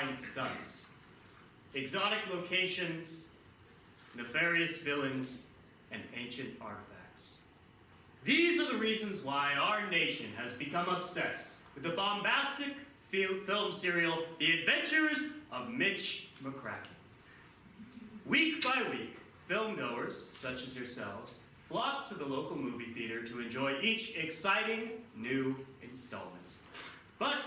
find stunts, exotic locations, nefarious villains, and ancient artifacts. These are the reasons why our nation has become obsessed with the bombastic film serial, The Adventures of Mitch McCracken. Week by week, filmgoers, such as yourselves, flock to the local movie theater to enjoy each exciting new installment. But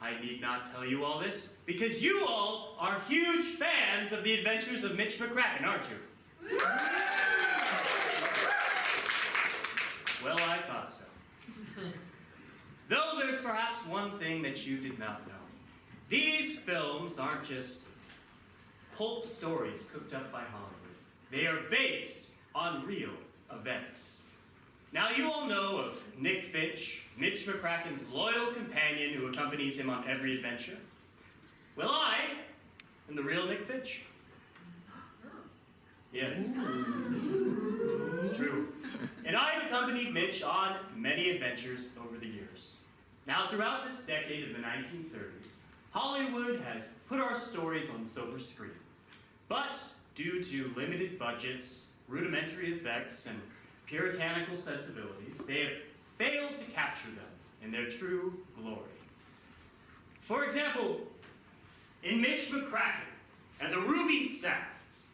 I need not tell you all this, because you all are huge fans of The Adventures of Mitch McCracken, aren't you? Well, I thought so. Though there's perhaps one thing that you did not know. These films aren't just pulp stories cooked up by Hollywood. They are based on real events. Now, you all know of Nick Finch, Mitch McCracken's loyal companion who accompanies him on every adventure. Well, I am the real Nick Finch. Yes. It's true. And I've accompanied Mitch on many adventures over the years. Now, throughout this decade of the 1930s, Hollywood has put our stories on silver screen. But due to limited budgets, rudimentary effects, and puritanical sensibilities, they have failed to capture them in their true glory. For example, in Mitch McCracken and the Ruby Staff,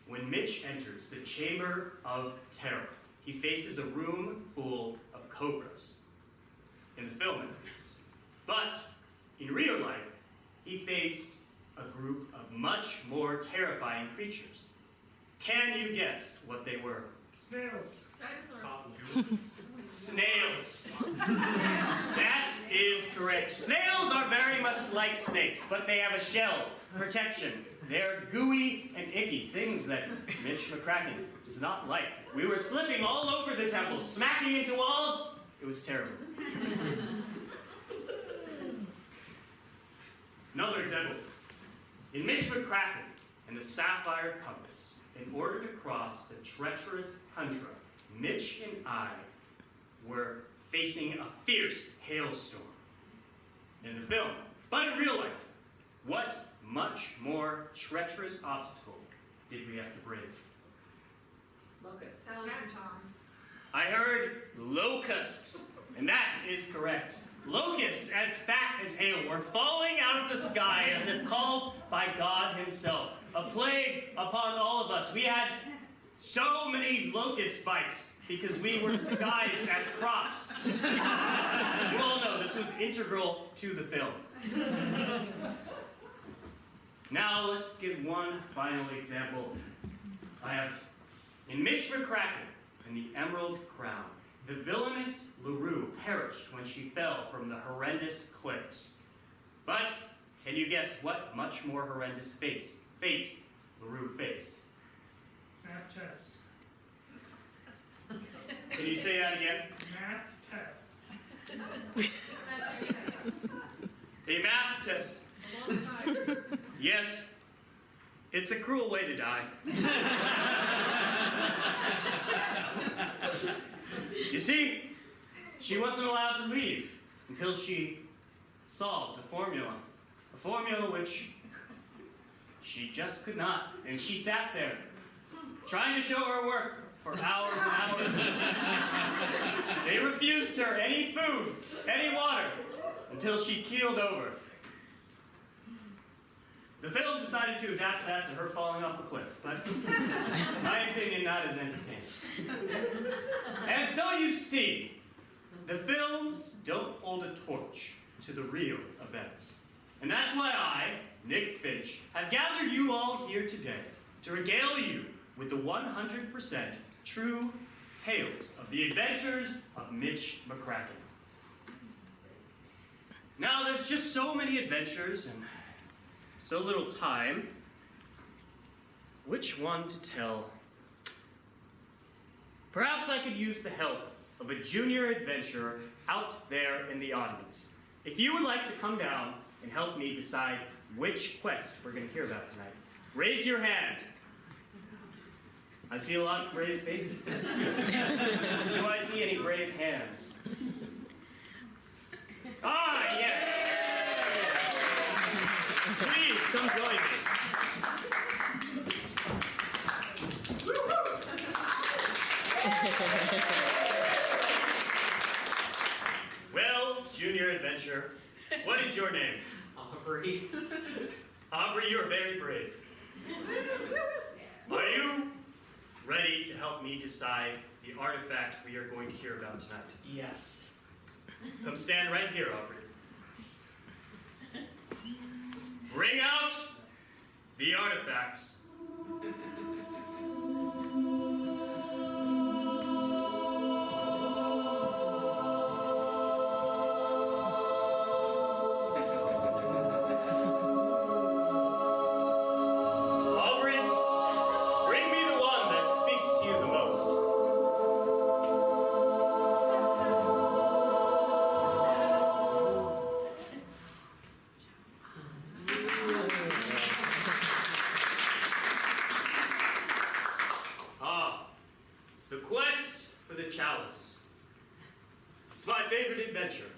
when Mitch enters the Chamber of Terror, he faces a room full of cobras. In the film, at least. But in real life, he faced a group of much more terrifying creatures. Can you guess what they were? Snails. Dinosaurs. Snails. That is correct. Snails are very much like snakes, but they have a shell protection. They're gooey and icky, things that Mitch McCracken does not like. We were slipping all over the temple, smacking into walls. It was terrible. Another example. In Mitch McCracken and the Sapphire Compass, in order to cross the treacherous tundra, Mitch and I were facing a fierce hailstorm in the film. But in real life, what much more treacherous obstacle did we have to brave? Locusts. Skeletons. I heard locusts, and that is correct. Locusts, as fat as hail, were falling out of the sky as if called by God himself. A plague upon all of us. We had so many locust bites because we were disguised as crops. You all know this was integral to the film. Now let's give one final example. I have in Mitch McCracken and the Emerald Crown. The villainous LaRue perished when she fell from the horrendous cliffs. But can you guess what much more horrendous fate LaRue faced? Math tests. Can you say that again? Math tests. A math test. Yes, it's a cruel way to die. You see, she wasn't allowed to leave until she solved a formula which she just could not. And she sat there, trying to show her work for hours and hours. They refused her any food, any water, until she keeled over. The film decided to adapt that to her falling off a cliff, but in my opinion, not as entertaining. And so you see, the films don't hold a torch to the real events. And that's why I, Nick Finch, have gathered you all here today to regale you with the 100% true tales of the adventures of Mitch McCracken. Now, there's just so many adventures and so little time. Which one to tell? Perhaps I could use the help of a junior adventurer out there in the audience. If you would like to come down and help me decide which quest we're going to hear about tonight, raise your hand. I see a lot of brave faces. Do I see any brave hands? Ah, yes! Please, come Well, junior adventurer, what is your name? Aubrey. Aubrey, you are very brave. Are you ready to help me decide the artifact we are going to hear about tonight? Yes. Come stand right here, Aubrey. Bring out the artifacts. Aubrey, bring me the one that speaks to you the most. The quest for the Chalice. It's my favorite adventure.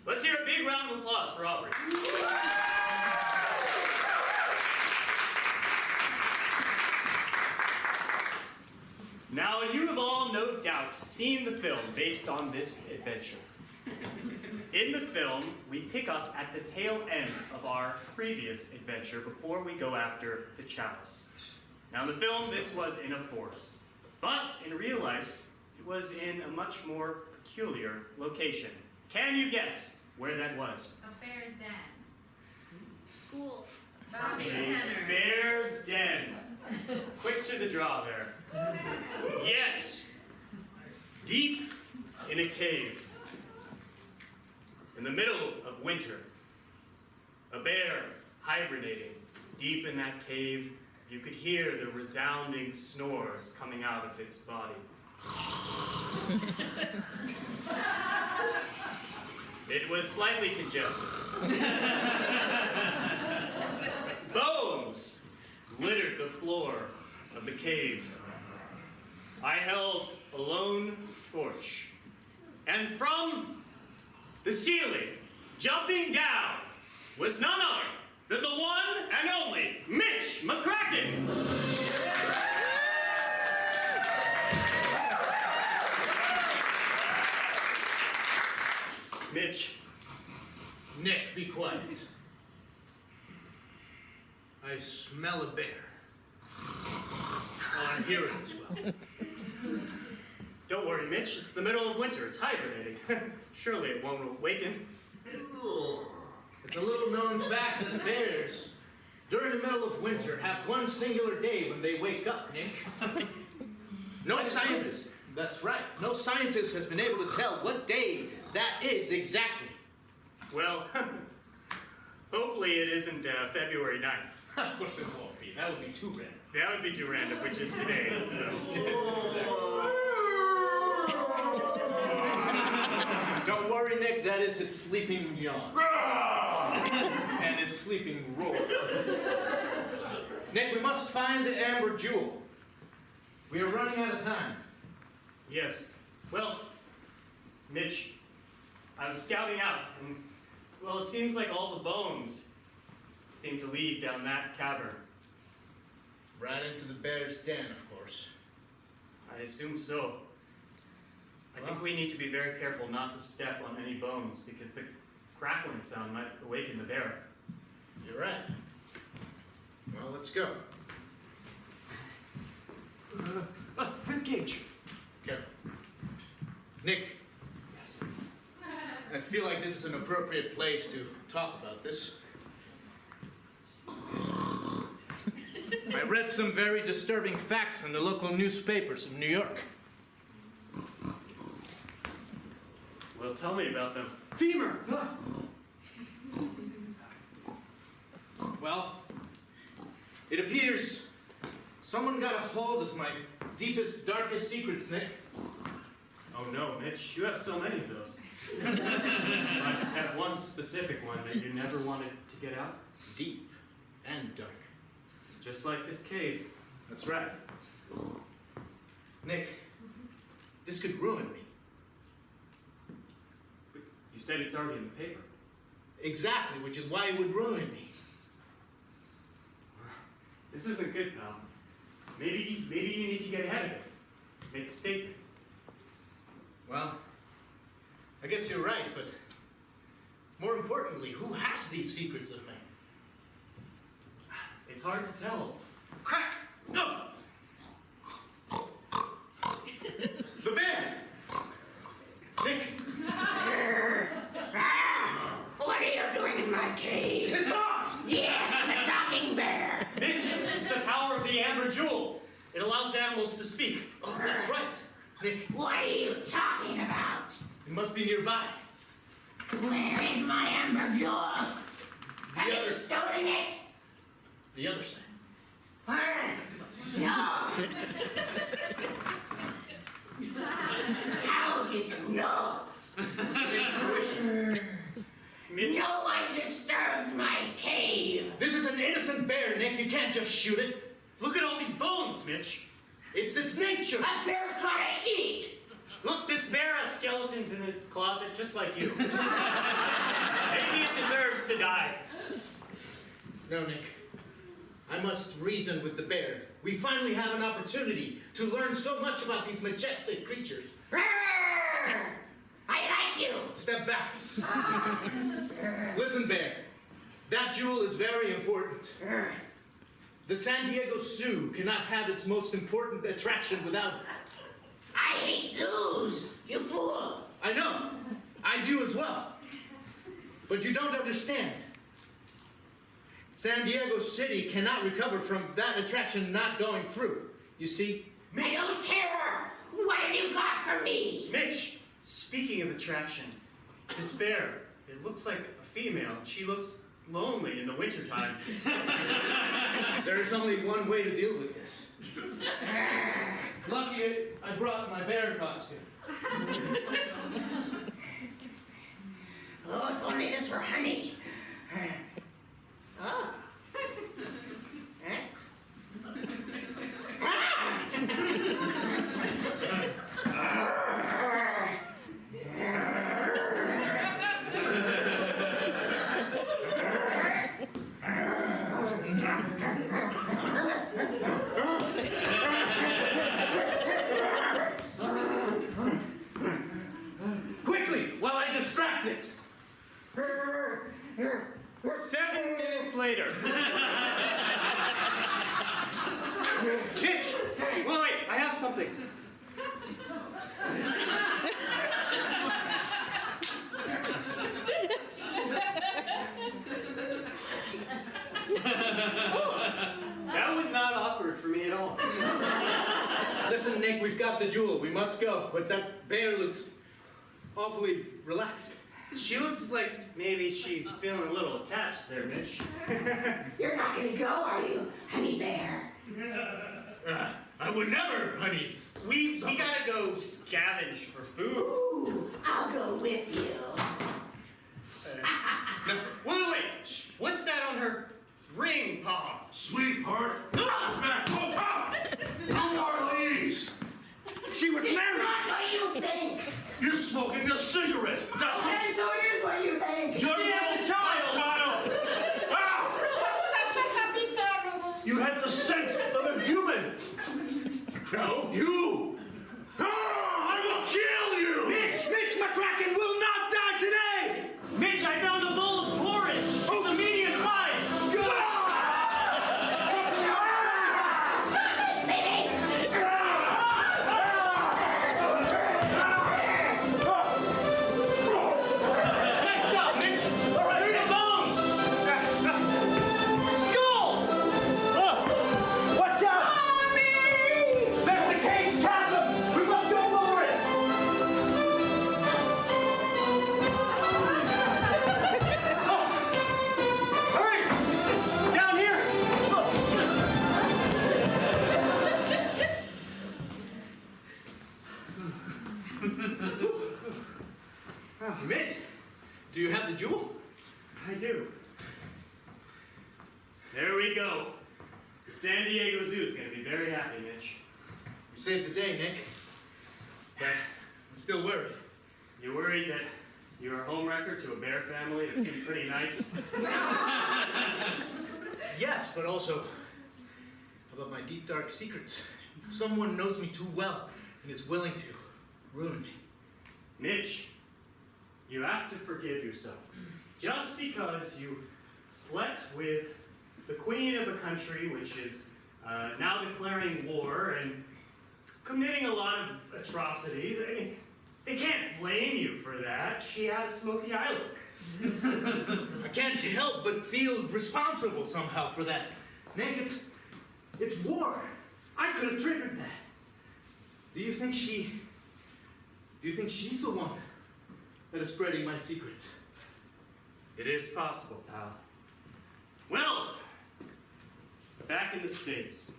Let's hear a big round of applause for Aubrey. Now, you have all no doubt seen the film based on this adventure. In the film, we pick up at the tail end of our previous adventure before we go after the Chalice. Now, in the film, this was in a forest. But in real life, it was in a much more peculiar location. Can you guess where that was? A bear's den. School. A bear's den. Quick to the draw there. Yes. Deep in a cave. In the middle of winter. A bear hibernating deep in that cave. You could hear the resounding snores coming out of its body. It was slightly congested. Bones littered the floor of the cave. I held a lone torch. And from the ceiling, jumping down, was none other than the one and only Mitch McCracken. Mitch. Nick, be quiet. I smell a bear. I hear it as well. Don't worry, Mitch. It's the middle of winter. It's hibernating. Surely it won't awaken. It's a little known fact that bears, during the middle of winter, have one singular day when they wake up, Nick. No scientist, that's right, no scientist has been able to tell what day that is exactly. Well, hopefully it isn't February 9th. Of course it won't be. That would be too random. That would be too random, which is today. So. Don't worry, Nick, that is its sleeping yawn. And its sleeping roar. Nick, we must find the amber jewel. We are running out of time. Yes. Well, Mitch, I was scouting out, and, well, it seems like all the bones seem to lead down that cavern. Right into the bear's den, of course. I assume so. I think we need to be very careful not to step on any bones, because the crackling sound might awaken the bear. You're right. Well, let's go. Ribcage. Careful. Nick, Yes. I feel like this is an appropriate place to talk about this. I read some very disturbing facts in the local newspapers of New York. Well, tell me about them. Femur! Well, it appears someone got a hold of my deepest, darkest secrets, Nick. Oh no, Mitch, you have so many of those. But that one specific one that you never wanted to get out? Deep and dark. Just like this cave. That's right. Nick, this could ruin me. You said it's already in the paper. Exactly, which is why it would ruin me. This isn't good, pal. Maybe you need to get ahead of it. Make a statement. Well, I guess you're right, but more importantly, who has these secrets of man? It's hard to tell. Crack! No! The bear! Nick! What are you doing in my cave? It talks! Yes, the talking bear. Mitch, it's the power of the amber jewel. It allows animals to speak. Oh, that's right. Nick, What are you talking about? it must be nearby. Where is my amber jewel? Have you other- stolen it? The other side. No. How did you know? Intuition. Mitch, No one disturbed my cave. This is an innocent bear, Nick. You can't just shoot it. look at all these bones, Mitch. It's its nature. A bear's trying to eat. Look, this bear has skeletons in its closet just like you. Maybe it deserves to die. No, Nick. I must reason with the bear. We finally have an opportunity to learn so much about these majestic creatures. Roar! I like you. Step back. Listen, bear. That jewel is very important. The San Diego Zoo cannot have its most important attraction without it. I hate zoos, you fool. I know. I do as well. But you don't understand. San Diego City cannot recover from that attraction not going through. You see? I don't care. What have you got for me? Mitch, speaking of attraction, this bear, it looks like a female. She looks lonely in the wintertime. There is only one way to deal with this. Lucky I brought my bear costume. Oh, if only this were honey. Oh. Thanks. Quickly, while I distract it. 7 minutes later. Mitch! Wait, I have something. That was not awkward for me at all. Listen, Nick, we've got the jewel. We must go. But that bear looks awfully relaxed. She looks like maybe she's feeling a little attached there, Mitch. You're not gonna go, are you, honey bear? I would never, honey. We gotta go scavenge for food. Ooh, I'll go with you. No, wait. Shh, what's that on her ring palm? Sweetheart, back, go up! Who are these? She was It's married. not what you think. You're smoking a cigarette. That's what And so it is what you think. you're She has a child. child. Ah! Such a happy family. You had the sense of a human. No, you. Ah, I will kill you. Mitch McCracken will not die today! Mitch, I found a bowl of porridge. It's a medium size. Nice job, Mitch. Through the bones. Skull. Watch out! That's the cave's chasm! We must go over it! Hurry! Down here. Mitch, do you have the jewel? I do. There we go. The San Diego Zoo is going to be very happy, Mitch. You saved the day, Nick. But I'm still worried. You worried that you were a homewrecker to a bear family that seemed pretty nice? Yes, but also about my deep, dark secrets. Someone knows me too well and is willing to ruin me. Mitch, you have to forgive yourself. Just because you slept with the queen of a country which is now declaring war and committing a lot of atrocities, I mean, they can't blame you for that. She had a smoky eye look. I can't help but feel responsible somehow for that. Nick, it's war. I could have triggered that. Do you think she's the one that is spreading my secrets? It is possible, pal. Well, back in the States,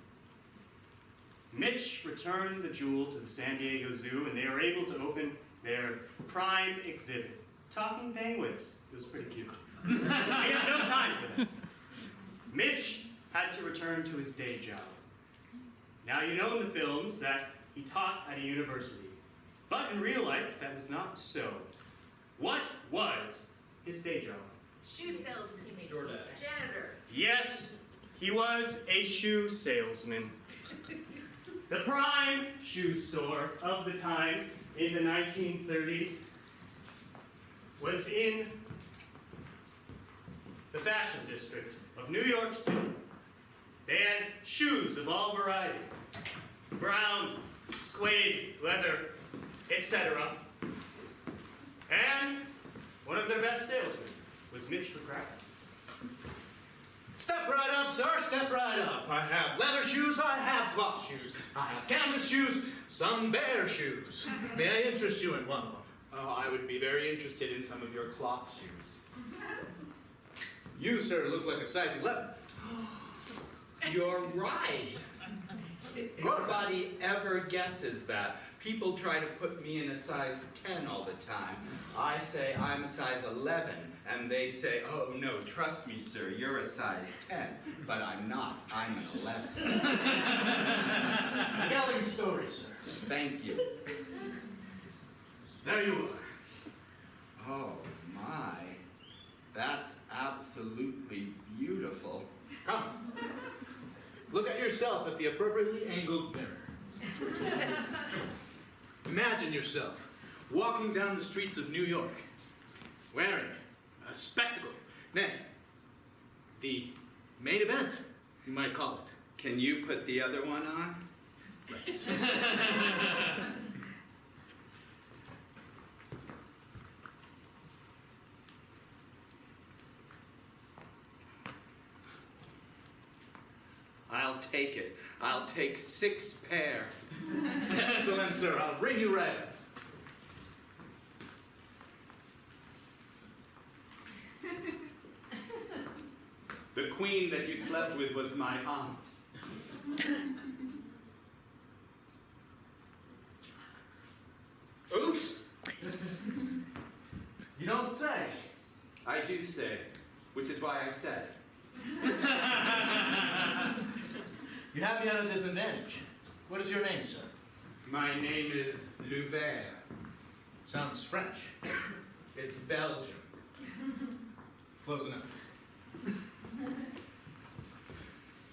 Mitch returned the jewel to the San Diego Zoo, and they were able to open their prime exhibit. Talking penguins. It was pretty cute. We had no time for that. Mitch had to return to his day job. Now, you know in the films that he taught at a university. But in real life, that was not so. What was his day job? Shoe salesman. He made pizza. Janitor. Yes, he was a shoe salesman. The prime shoe store of the time in the 1930s was in the fashion district of New York City. They had shoes of all variety. Brown, suede, leather, etc. And one of their best salesmen was Mitch McCracken. Step right up, sir, step right up. I have leather shoes, I have cloth shoes. I have canvas shoes, some bear shoes. May I interest you in one of them? Oh, I would be very interested in some of your cloth shoes. You, sir, look like a size 11. You're right. Nobody ever guesses that. People try to put me in a size 10 all the time. I say I'm a size 11, and they say, oh, no, trust me, sir, you're a size 10. But I'm not. I'm an 11. Telling stories, sir. Thank you. There you are. Oh, my. That's absolutely beautiful. Come. Look at yourself at the appropriately angled mirror. Imagine yourself walking down the streets of New York, wearing a spectacle. Nay, the main event, you might call it. Can you put the other one on? Right. I'll take it. I'll take 6 pair. Excellent, sir. I'll bring you right up. The queen that you slept with was my aunt. Oops. You don't say. I do say, which is why I said. You have me at a disadvantage. What is your name, sir? My name is Louvain. Sounds French. It's Belgium. Close enough.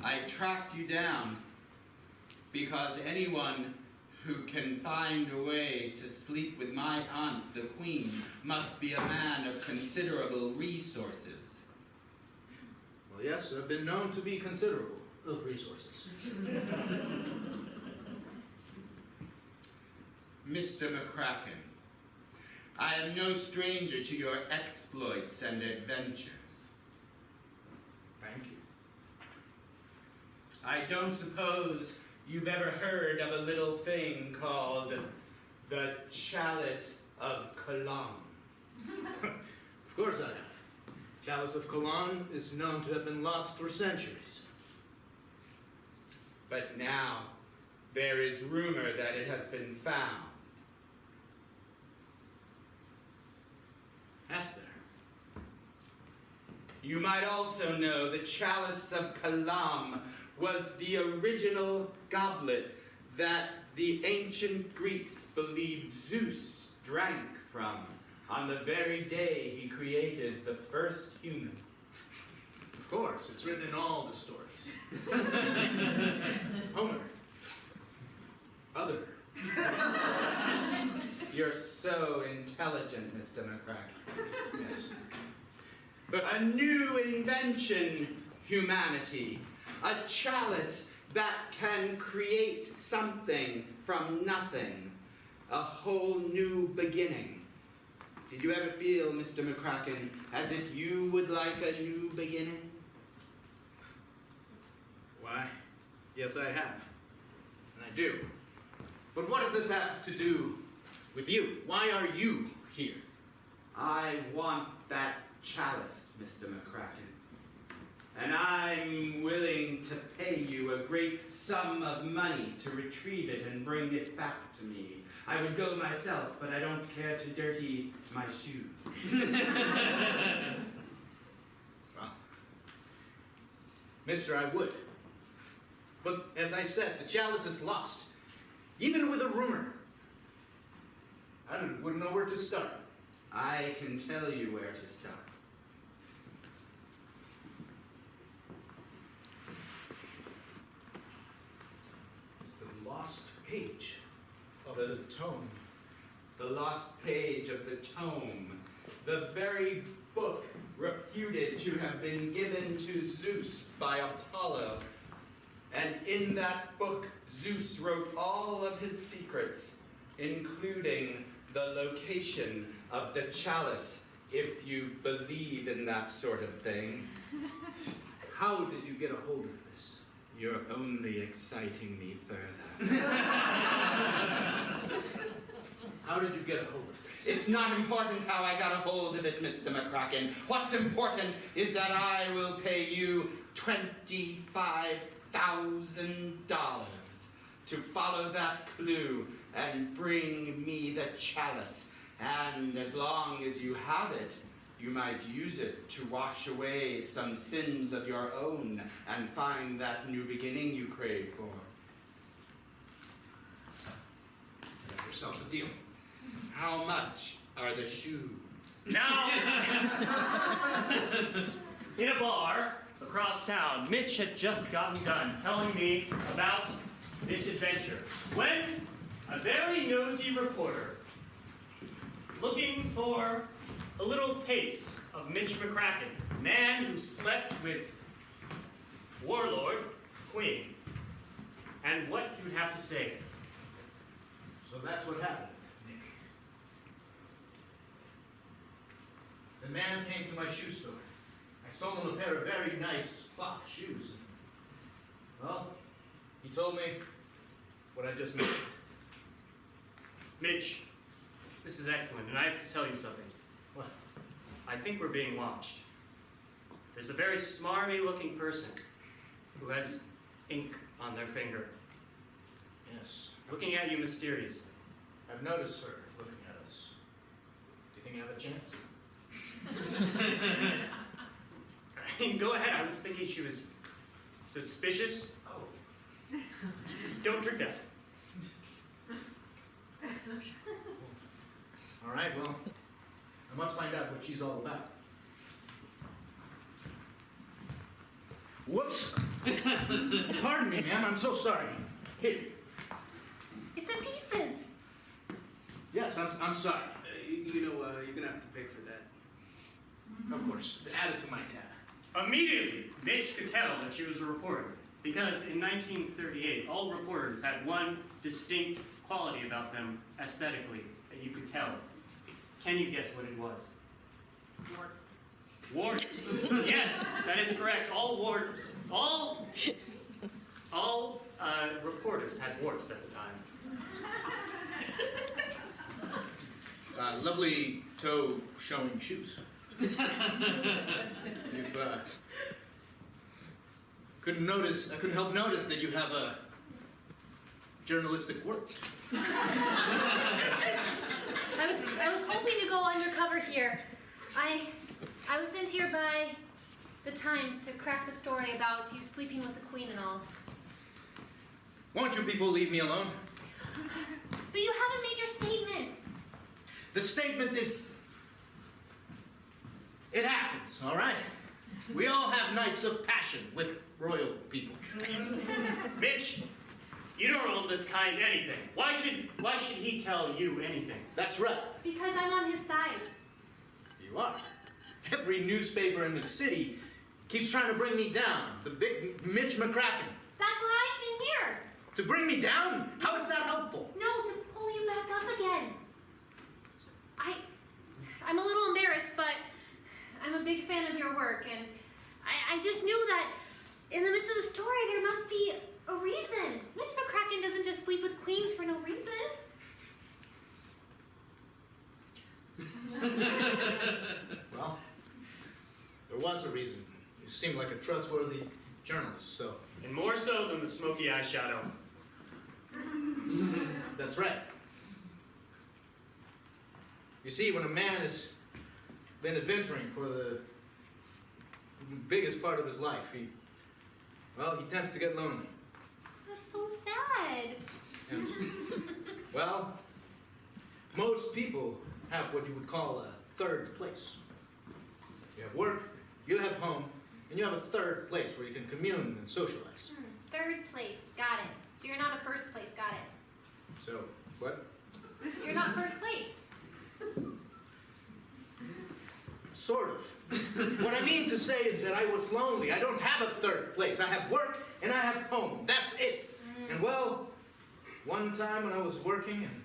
I tracked you down because anyone who can find a way to sleep with my aunt, the queen, must be a man of considerable resources. Well, yes, I've been known to be considerable of resources. Mr. McCracken, I am no stranger to your exploits and adventures. Thank you. I don't suppose you've ever heard of a little thing called the Chalice of Cologne. Of course I have. Chalice of Cologne is known to have been lost for centuries. But now there is rumor that it has been found. Has there? You might also know the Chalice of Cologne was the original goblet that the ancient Greeks believed Zeus drank from on the very day he created the first human. Of course, it's written in all the stories. Homer. Other. You're so intelligent. Mr. McCracken. Yes. A new invention, humanity. A chalice that can create something from nothing. A whole new beginning. Did you ever feel, Mr. McCracken, as if you would like a new beginning? Why, yes, I have. And I do. But what does this have to do with you? Why are you here? I want that chalice, Mr. McCracken. And I'm willing to pay you a great sum of money to retrieve it and bring it back to me. I would go myself, but I don't care to dirty my shoes. Well, mister, I would. But as I said, the chalice is lost. Even with a rumor. I wouldn't know where to start. I can tell you where to start. It's the lost page of the tome. The lost page of the tome. The very book reputed to have been given to Zeus by Apollo. And in that book, Zeus wrote all of his secrets, including the location of the chalice, if you believe in that sort of thing. How did you get a hold of this? You're only exciting me further. How did you get a hold of this? It's not important how I got a hold of it, Mr. McCracken. What's important is that I will pay you $25,000 to follow that clue and bring me the chalice. And as long as you have it, you might use it to wash away some sins of your own and find that new beginning you crave for. Have yourself a deal. How much are the shoes? Now, in a bar across town, Mitch had just gotten done telling me about this adventure when a very nosy reporter, looking for a little taste of Mitch McCracken, man who slept with warlord Queen, and what he would have to say. So that's what happened, Nick. The man came to my shoe store. I sold him a pair of very nice cloth shoes. Well, he told me what I just mentioned. Mitch, this is excellent, and I have to tell you something. What? I think we're being watched. There's a very smarmy-looking person who has ink on their finger, Yes. looking at you mysteriously. I've noticed her looking at us. Do you think you have a chance? I mean, go ahead. I was thinking she was suspicious. Oh. Don't drink that. All right, well, I must find out what she's all about. Whoops! Pardon me, ma'am. I'm so sorry. Here. It's in pieces. Yes, I'm sorry. You're gonna have to pay for that. Of course. Add it to my tab. Immediately, Mitch could tell that she was a reporter, because in 1938, all reporters had one distinct quality about them aesthetically that you could tell. Can you guess what it was? Warts. Warts. Yes, that is correct. All warts, all reporters had warts at the time. Lovely toe showing shoes. You've, I couldn't help notice that you have a journalistic work. I was hoping to go undercover here. I was sent here by the Times to crack the story about you sleeping with the Queen and all. Won't you people leave me alone? But you haven't made your statement. The statement is, it happens, all right? We all have nights of passion with royal people. Mitch, You don't owe this kind anything. Why should he tell you anything? That's right. Because I'm on his side. You are. Every newspaper in the city keeps trying to bring me down. The big Mitch McCracken. That's why I came here. To bring me down? How is that helpful? No, to pull you back up again. I'm a little embarrassed, but I'm a big fan of your work, and I just knew that in the midst of the story there must be a reason. Mitch McCracken doesn't just sleep with queens for no reason. Well, there was a reason. You seem like a trustworthy journalist, so... And more so than the smoky eyeshadow. That's right. You see, when a man has been adventuring for the biggest part of his life, he tends to get lonely. That's so sad. And, well, most people have what you would call a third place. You have work, you have home, and you have a third place where you can commune and socialize. Third place, got it. So you're not a first place, got it. So, what? You're not first place. Sort of. What I mean to say is that I was lonely. I don't have a third place. I have work and I have home. That's it. And well, one time when I was working in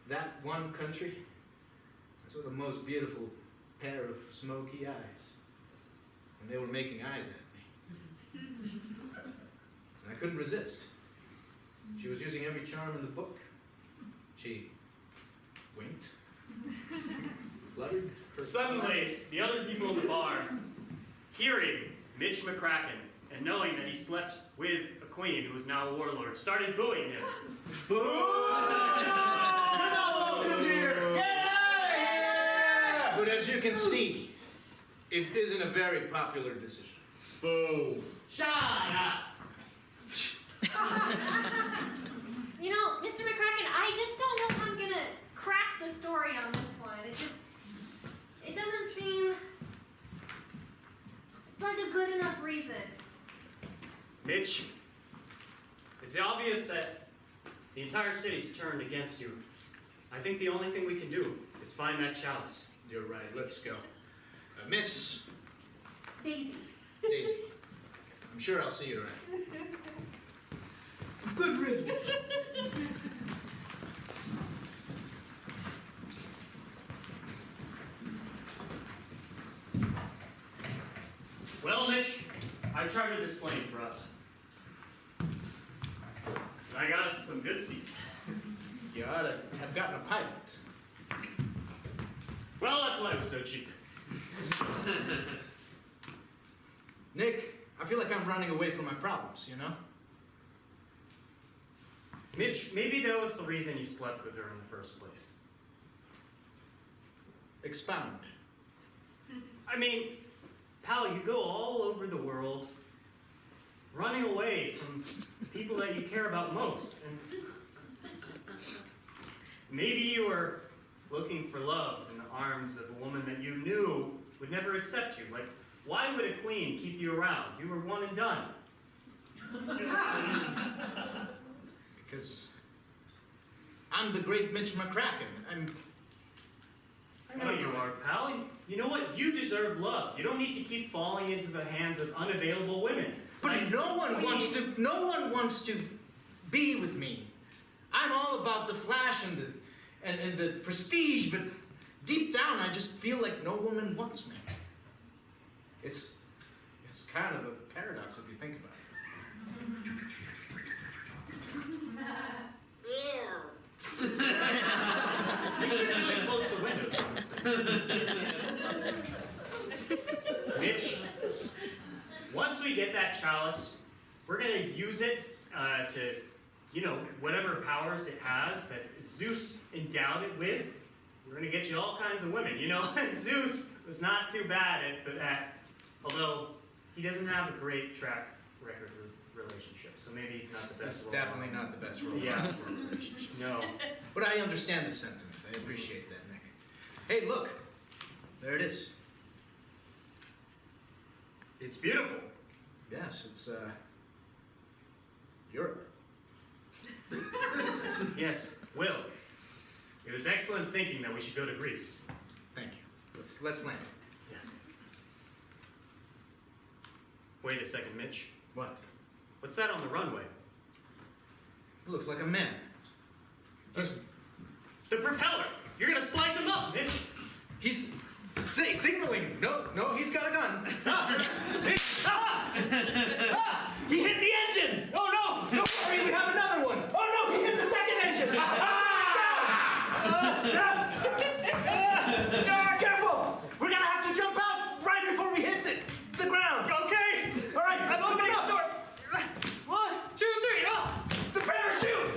that one country, I saw the most beautiful pair of smoky eyes. And they were making eyes at me. And I couldn't resist. She was using every charm in the book. She winked, fluttered. Suddenly, the other people in the bar, hearing Mitch McCracken and knowing that he slept with a queen who was now a warlord, started booing him. Boo! You're not welcome here! Yeah! But as you can see, it isn't a very popular decision. Boo! Shut up! You know, Mr. McCracken, I just don't know if I'm gonna crack the story on this one. It doesn't seem like a good enough reason. Mitch, it's obvious that the entire city's turned against you. I think the only thing we can do is find that chalice. You're right, let's go. Miss Daisy. Daisy. I'm sure I'll see you around. Good riddance. Well, Mitch, I chartered this plane for us. And I got us some good seats. You ought to have gotten a pilot. Well, that's why it was so cheap. Nick, I feel like I'm running away from my problems, you know? Mitch, maybe that was the reason you slept with her in the first place. Expound. I mean, pal, you go all over the world running away from people that you care about most. And maybe you were looking for love in the arms of a woman that you knew would never accept you. Like, why would a queen keep you around? You were one and done. Because I'm the great Mitch McCracken. I know you are, pal. You know what? You deserve love. You don't need to keep falling into the hands of unavailable women. But Like, no one wants to be with me. I'm all about the flash and the prestige, but deep down I just feel like no woman wants me. It's kind of a paradox if you think about it. You should really close the windows, honestly. Mitch, once we get that chalice, we're going to use it to, whatever powers it has that Zeus endowed it with. We're going to get you all kinds of women. Zeus was not too bad at that, although he doesn't have a great track record relationship, so maybe he's not the best. That's definitely not the best role Yeah. for a relationship. No. But I understand the sentiment. I appreciate that, Nick. Hey, look. There it is. It's beautiful. Yes, it's Europe. Yes, Will. It was excellent thinking that we should go to Greece. Thank you. Let's land. Yes. Wait a second, Mitch. What? What's that on the runway? It looks like a man. The propeller! You're gonna slice him up, Mitch! He's signaling. No, he's got a gun. He hit the engine. Oh no! Don't worry, we have another one. Oh no, he hit the second engine. Careful! We're gonna have to jump out right before we hit the ground. Okay! All right, I'm opening the door! 1, 2, 3, oh! The parachute.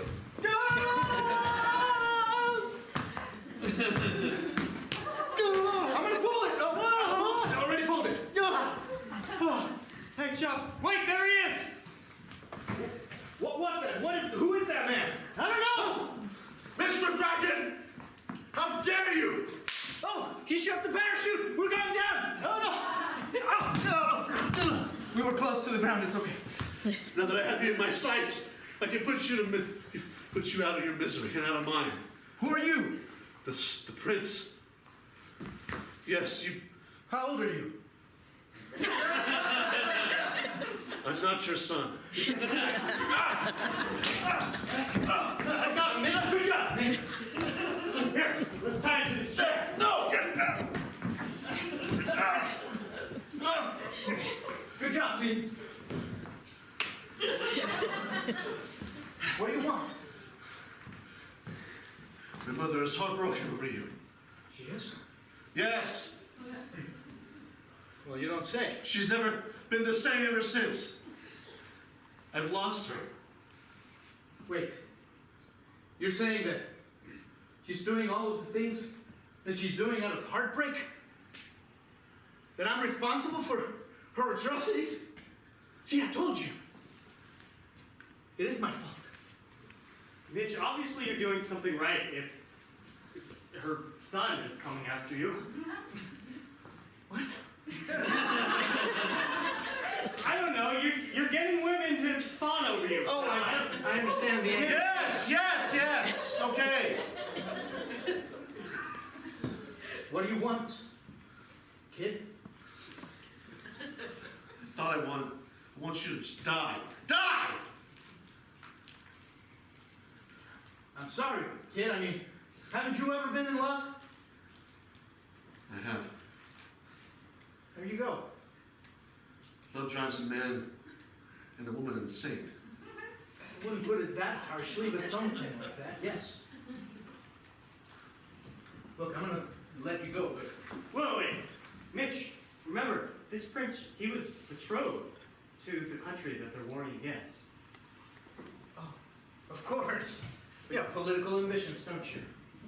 I'm gonna pull it. Oh, I already pulled it. Thanks, Chop. Wait, there he is! What's that? Who is that man? I don't know! Mitch McCracken! How dare you! Oh, he shot the parachute. We're going down. Oh no! We were close to the ground. It's okay. Now that I have you in my sights, I can put you out of your misery and out of mine. Who are you? The prince. Yes, you. How old are you? I'm not your son. I got him, Mitch! Good job! Here, let's tie him to this chair. No, get down! Good job, Dean. What do you want? My mother is heartbroken over you. She is? Yes, Well, you don't say. she's never been the same ever since. I've lost her. Wait. You're saying that she's doing all of the things that she's doing out of heartbreak? That I'm responsible for her atrocities? See, I told you. It is my fault. Mitch, obviously you're doing something right if her son is coming after you. What? I don't know, you're getting women to fawn over you. Oh, I understand the answer. Yes, okay. What do you want, kid? I thought I want you to just die. Die! I'm sorry, kid. I mean, haven't you ever been in love? I have. There you go. Love drives a man and a woman insane. I wouldn't put it that harshly, but something like that, yes. Look, I'm gonna let you go, but Wait. Mitch, remember, this prince, he was betrothed to the country that they're warring against. oh, of course. Yeah, political ambitions, don't you?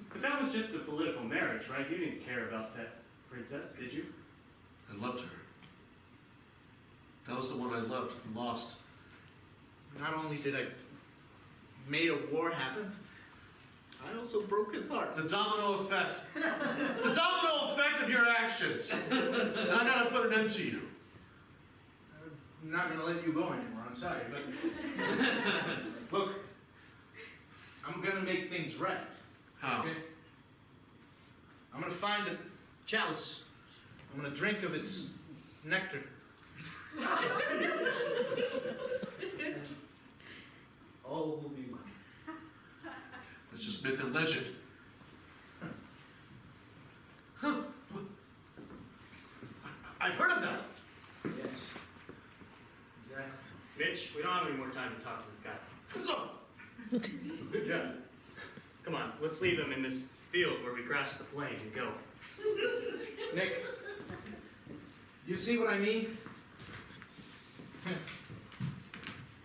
But that was just a political marriage, right? You didn't care about that princess, did you? I loved her. That was the one I loved and lost. Not only did I made a war happen, I also broke his heart. The domino effect. The domino effect of your actions. And I gotta put an end to you. I'm not gonna let you go anymore, I'm sorry, but look, I'm gonna make things right. How? Okay? I'm gonna find the chalice. I'm gonna drink of its nectar. All will be well. It's just myth and legend. Huh. I've heard of that. Yes. Exactly. Mitch, we don't have any more time to talk to this guy. Look, Good job. Come on, let's leave him in this field where we crashed the plane and go. Nick, you see what I mean?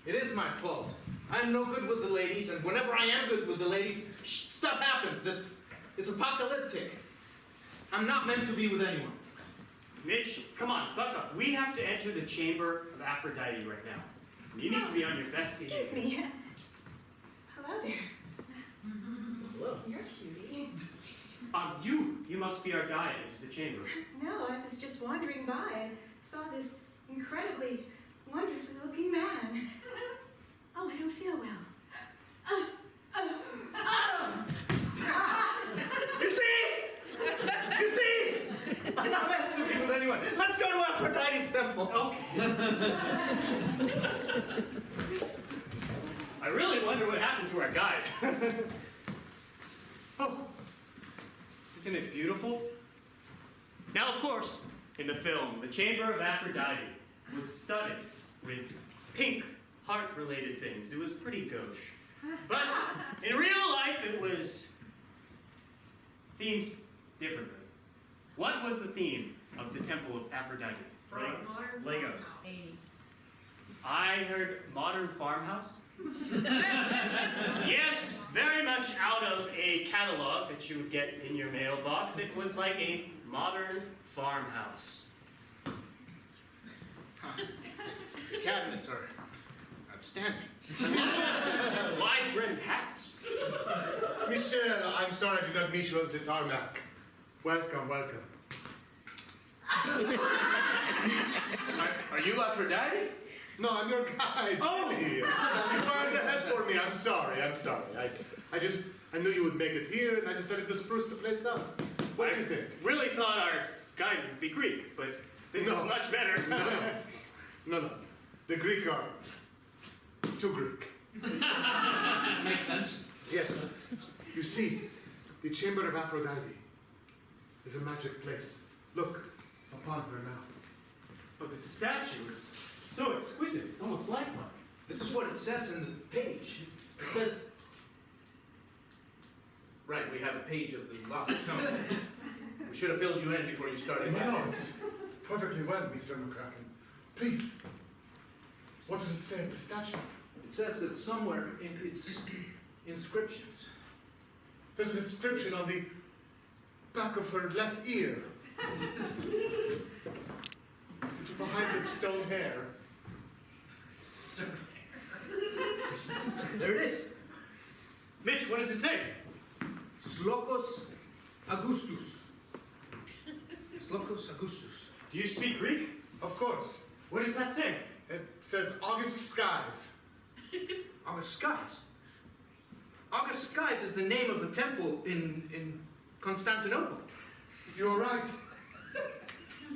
It is my fault. I'm no good with the ladies, and whenever I am good with the ladies, stuff happens that is apocalyptic. I'm not meant to be with anyone. Mitch, come on, buck up. We have to enter the chamber of Aphrodite right now. You need to be on your best behavior. Excuse me. Hello there. Hello. You're a cutie. You must be our guide into the chamber. No, I was just wandering by and saw this incredibly wonderful looking man. Oh, I don't feel well. wonder what happened to our guide. Oh, isn't it beautiful? Now, of course, in the film, the chamber of Aphrodite was studded with pink heart-related things. It was pretty gauche. But in real life, it was themed differently. What was the theme of the temple of Aphrodite? Legos. 80s. I heard modern farmhouse. Yes, very much out of a catalog that you would get in your mailbox. It was like a modern farmhouse. The cabinets are outstanding. Vibrant hats. Michelle, I'm sorry I did not meet you on the tarmac. Welcome, welcome. Are you Aphrodite? No, I'm your guide. Oh! You fired ahead for me. I'm sorry. I knew you would make it here, and I decided to spruce the place up. What do you think? Really thought our guide would be Greek, but this is much better. No. The Greek are too Greek. Makes sense. Yes. You see, the chamber of Aphrodite is a magic place. Look upon her now. But the statue is so exquisite, it's almost lifelike. This is what it says in the page. It says... Right, we have a page of the lost tome. We should have filled you in before you started. No, it's perfectly well, Mr. McCracken. Please. What does it say of the statue? It says that somewhere in its inscriptions. There's an inscription on the back of her left ear. It's behind the stone hair. There it is. Mitch, what does it say? Slokos Augustus. Slokos Augustus. Do you speak Greek? Of course. What does that say? It says August Skies. August Skies. August Skies is the name of the temple in Constantinople. You're right.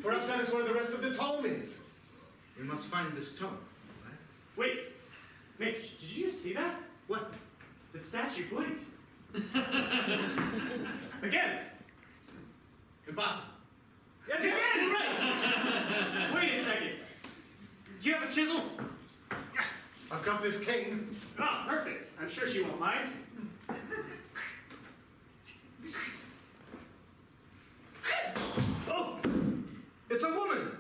Perhaps that is where the rest of the tome is. We must find this tome. Right? Wait, Mitch, did you see that? What? The statue blinked. Again. Impossible. Again, right. Wait a second. Do you have a chisel? I've got this cane. Ah, perfect. I'm sure she won't mind. Oh! It's a woman!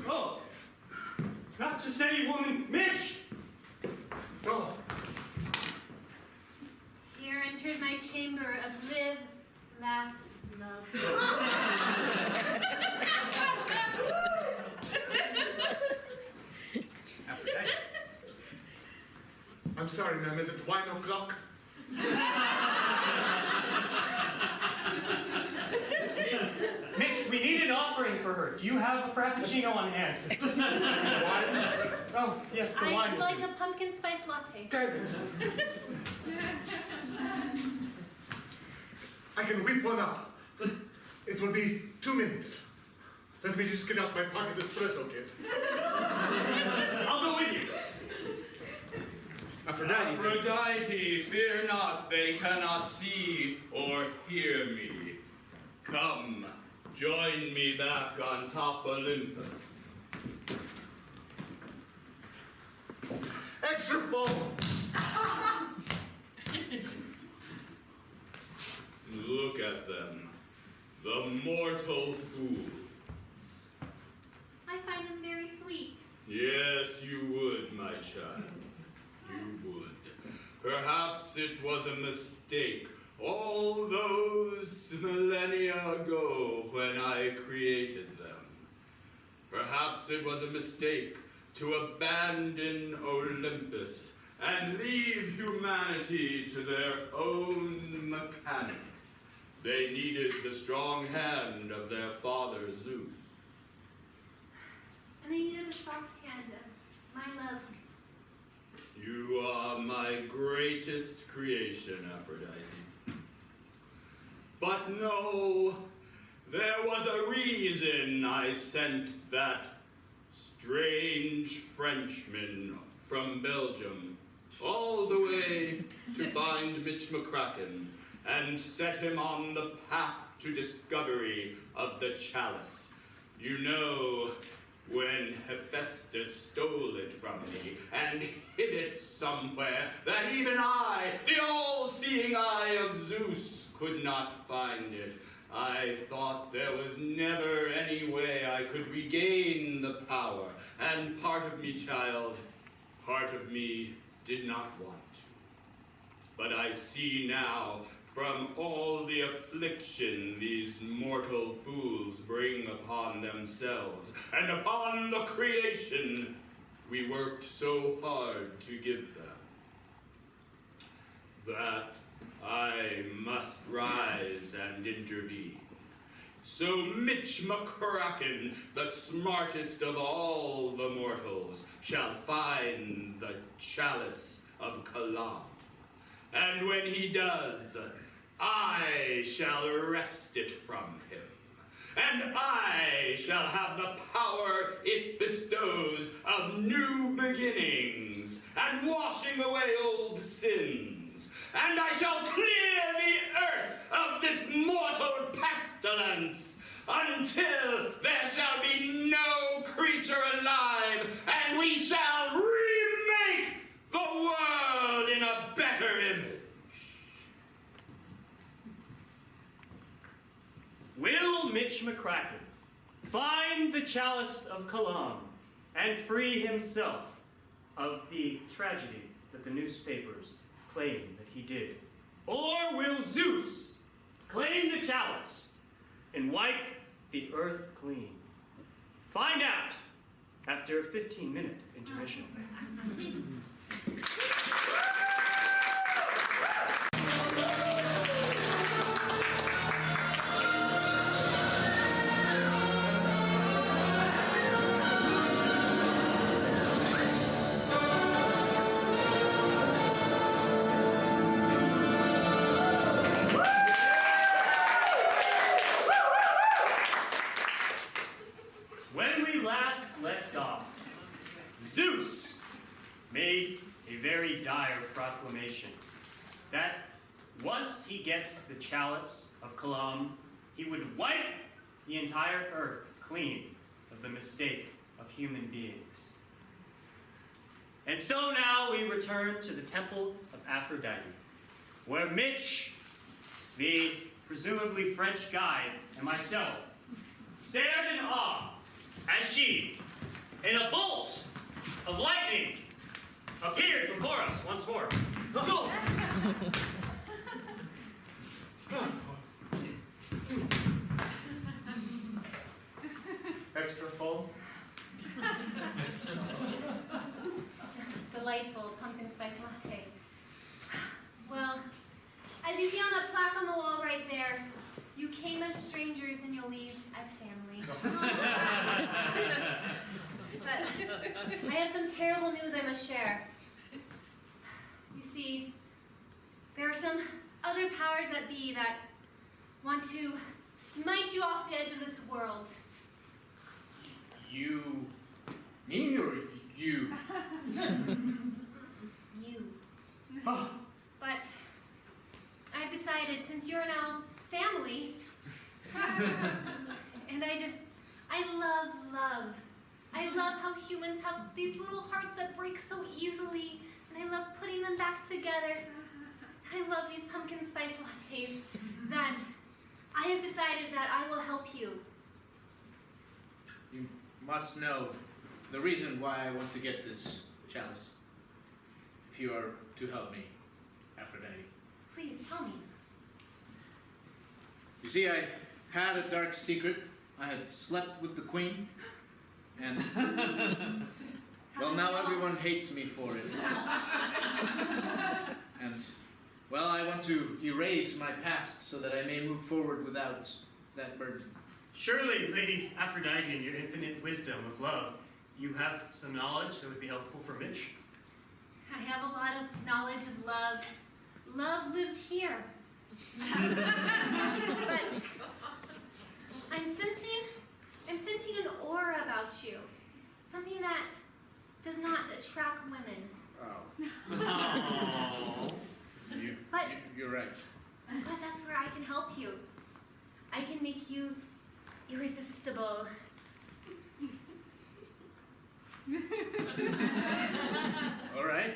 Oh! Not just any woman, Mitch! Oh, Here entered my chamber of live, laugh, love. I'm sorry, ma'am. Is it wine o'clock? Mitch, we need an offering for her. Do you have a frappuccino on hand? Wine? Oh, yes, the wine. I'd like a pumpkin spice latte. Damn it. I can whip one up. It will be 2 minutes. Let me just get out my pocket espresso kit. I'll go with you. Aphrodite. Aphrodite, fear not, they cannot see or hear me. Come, join me back on top Olympus. Extra full. Look at them, the mortal fool. I find them very sweet. Yes, you would, my child. You would. Perhaps it was a mistake all those millennia ago when I created them. Perhaps it was a mistake to abandon Olympus and leave humanity to their own mechanics. They needed the strong hand of their father Zeus. And they needed a soft hand of my love. You are my greatest creation, Aphrodite. But no, there was a reason I sent that strange Frenchman from Belgium, all the way to find Mitch McCracken and set him on the path to discovery of the Chalice. You know, when Hephaestus stole it from me and hid it somewhere that even I, the all-seeing eye of Zeus, could not find it, I thought there was never any way I could regain the power, and part of me, child, part of me did not want to. But I see now, from all the affliction these mortal fools bring upon themselves and upon the creation we worked so hard to give them, that I must rise and intervene. So Mitch McCracken, the smartest of all the mortals, shall find the Chalice of Calam. And when he does, I shall wrest it from him. And I shall have the power it bestows of new beginnings and washing away old sins. And I shall clear the earth of this mortal pestilence until there shall be no creature alive, and we shall remake the world in a better image. Will Mitch McCracken find the Chalice of Calam and free himself of the tragedy that the newspapers claim that he did? Or will Zeus claim the Chalice and wipe the earth clean? Find out after a 15-minute intermission. When we last left off, Zeus made a very dire proclamation that once he gets the Chalice of Calam, he would wipe the entire earth clean of the mistake of human beings. And so now we return to the temple of Aphrodite, where Mitch, the presumably French guide, and myself stared in awe as she, in a bolt of lightning, appeared before us once more. Extra full? Delightful pumpkin spice latte. Well, as you see on the plaque on the wall right there, you came as strangers and you'll leave as family. But I have some terrible news I must share. You see, there are some other powers that be that want to smite you off the edge of this world. You, me or you? You. Oh. But I've decided, since you're now family, and I love love. I love how humans have these little hearts that break so easily, and I love putting them back together. I love these pumpkin spice lattes that I have decided that I will help you. You must know the reason why I want to get this chalice. If you are to help me, Aphrodite. Please, tell me. You see, I had a dark secret. I had slept with the queen, and well, now everyone hates me for it. And well, I want to erase my past so that I may move forward without that burden. Surely, Lady Aphrodite, in your infinite wisdom of love, you have some knowledge that would be helpful for Mitch. I have a lot of knowledge of love. Love lives here. But I'm sensing an aura about you. Something that does not attract women. Oh. You're right. But that's where I can help you. I can make you irresistible. All right.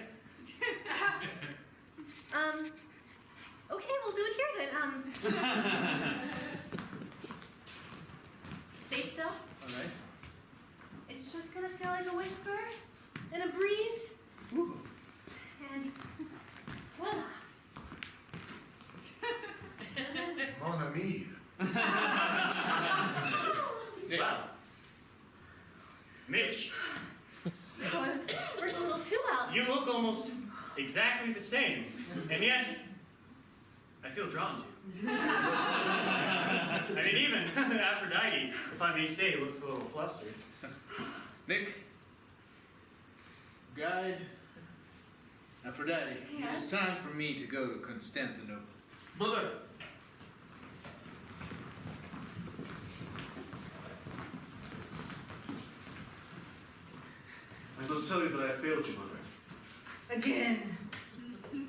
Okay, we'll do it here then. Stay still. All right. It's just gonna feel like a whisper and a breeze. Ooh. And voila. Mon ami. Well, Mitch, Works a little too well. you look almost exactly the same, and yet I feel drawn to you. I mean, even Aphrodite, if I may say, looks a little flustered. Nick, guide Aphrodite. Yes? It's time for me to go to Constantinople. Mother. I must tell you that I failed you, Mother. Again.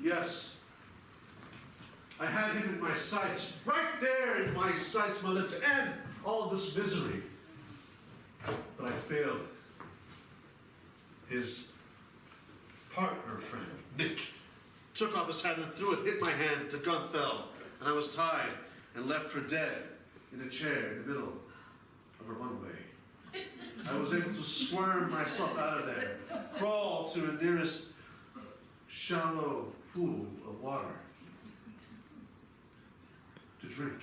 Yes. I had him in my sights, right there in my sights, Mother, to end all this misery. But I failed. His partner friend, Nick, took off his hat and threw it, hit my hand, the gun fell, and I was tied and left for dead in a chair in the middle of a runway. I was able to squirm myself out of there, crawl to the nearest shallow pool of water to drink.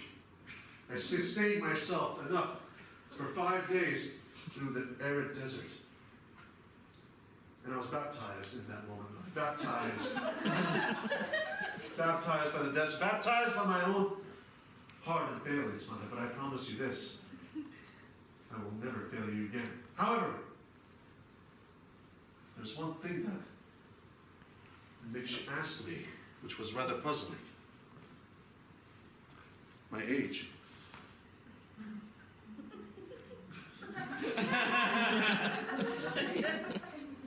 I sustained myself enough for 5 days through the arid desert. And I was baptized in that moment. Baptized. Baptized by the desert. Baptized by my own heart and failings, Mother. But I promise you this. I will never fail you again. However, there's one thing that Mitch asked me, which was rather puzzling. My age.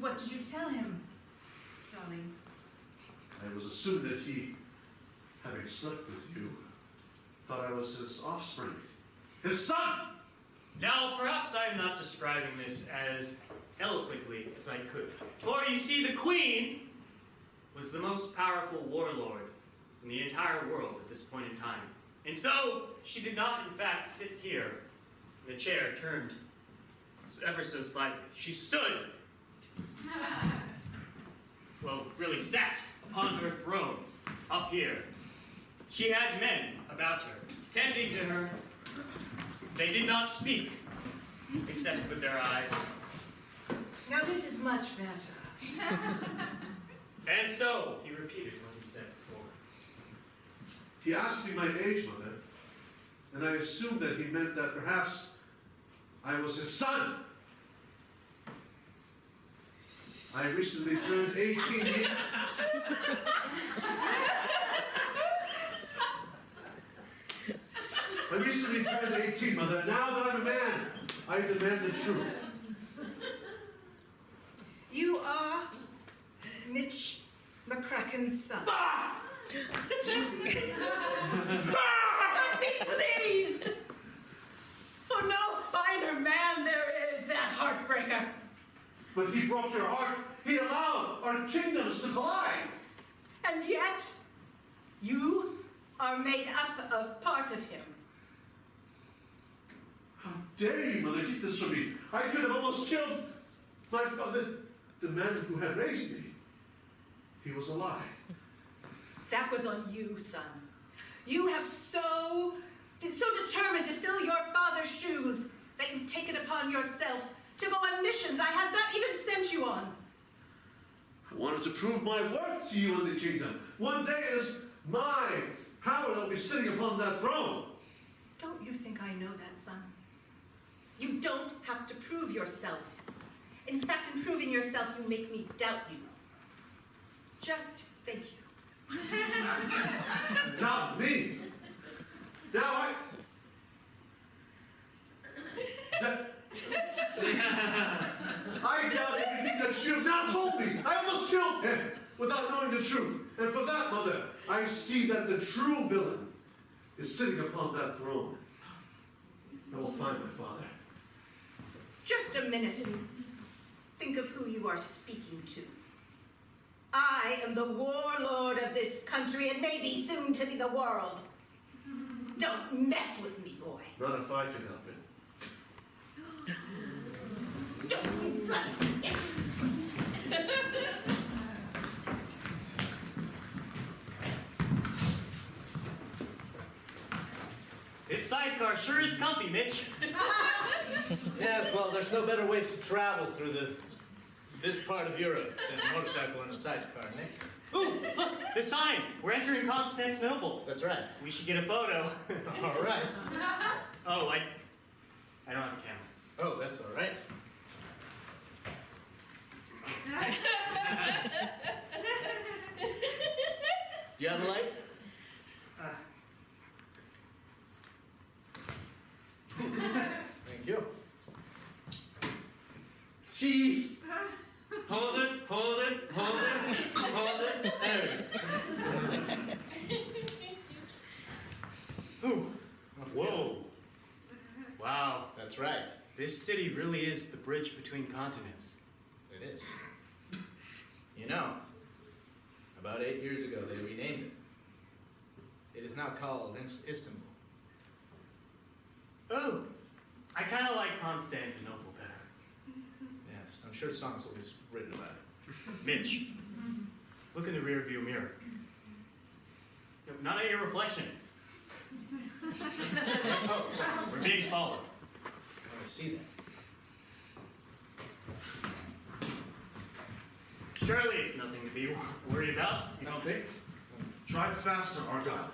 What did you tell him, darling? I was assuming that he, having slept with you, thought I was his offspring. His son! Now, perhaps I am not describing this as eloquently as I could. For you see, the Queen was the most powerful warlord in the entire world at this point in time. And so, she did not, in fact, sit here in a chair turned ever so slightly. She stood, well, really sat upon her throne, up here. She had men about her, tending to her. They did not speak, except with their eyes. Now this is much better. And so, he repeated what he said before. He asked me my age, Mother, and I assumed that he meant that perhaps I was his son. I recently turned 18 years... I recently turned 18, Mother. Now that I'm a man, I demand the truth. You are Mitch McCracken's son. Ah! But be pleased! For no finer man there is, that heartbreaker. But he broke your heart. He allowed our kingdoms to collide. And yet, you are made up of part of him. How dare you, Mother, keep this from me? I could have almost killed my father, the man who had raised me. He was alive. That was on you, son. You have so determined to fill your father's shoes that you take it upon yourself to go on missions I have not even sent you on. I wanted to prove my worth to you in the kingdom. One day it is my power that will be sitting upon that throne. Don't you think I know that, son? You don't have to prove yourself. In fact, in proving yourself, you make me doubt you. Just thank you. Doubt me? Now I doubt everything that you have now told me. I almost killed him without knowing the truth. And for that, Mother, I see that the true villain is sitting upon that throne. I will find my father. Just a minute and think of who you are speaking to. I am the warlord of this country and maybe soon to be the world. Don't mess with me, boy. Not if I can help it. Don't let me. This sidecar sure is comfy, Mitch. Yes, well, there's no better way to travel through this part of Europe than a motorcycle and a sidecar, Nick. Ooh, look, the sign. We're entering Constantinople. That's right. We should get a photo. All right. Oh, I don't have a camera. Oh, that's all right. You have a light? Thank you. Cheese. Hold it, hold it, hold it, hold it. There it is. Ooh. Whoa. Wow. That's right. This city really is the bridge between continents. It is. You know, about 8 years ago they renamed it. It is now called Istanbul. Oh, I kind of like Constantinople better. Yes, I'm sure songs will be written about it. Mitch, look in the rearview mirror. No, not at your reflection. Oh, sorry. We're being followed. I see that. Surely it's nothing to be worried about, you don't think? Drive faster, Argyle.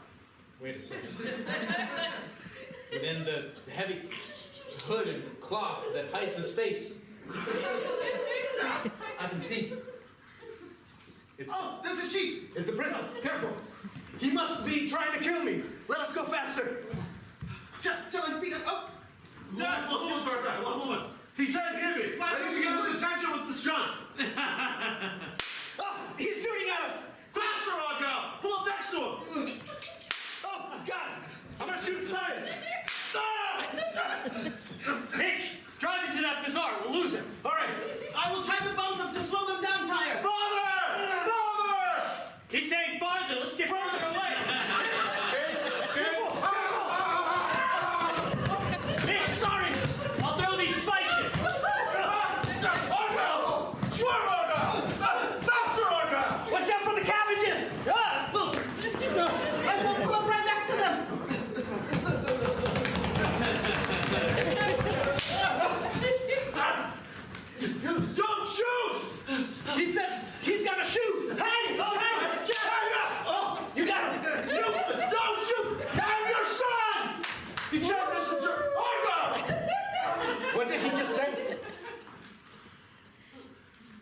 Wait a second. Within the heavy hood and cloth that hides his face, I can see. Oh, there's a sheep! It's the prince. Careful. He must be trying to kill me. Let us go faster. Shall I speak up? Oh! Sir, one moment, Argyle, one moment. He can't hear me. I need to get his attention with this gun. Oh, he's shooting at us. Faster, Argyle! Pull up next to him. Oh, God. I'm going to shoot inside. Mitch, drive into that bazaar. We'll lose him. All right. I will try to bump them to slow them down, Tyre. Father! Father! He's saying farther. Let's get farther away. Mitch, sorry. I'll throw these spices. Argyle! Sure, Argyle! Faster, Argyle! Watch out for the cabbages. Ah, look. I will pull up right next to them. Don't shoot! He said he's got to shoot. Hey! Oh, hey! Oh, you got him. You don't shoot! I'm your son! You can't listen to Argyle! What did he just say?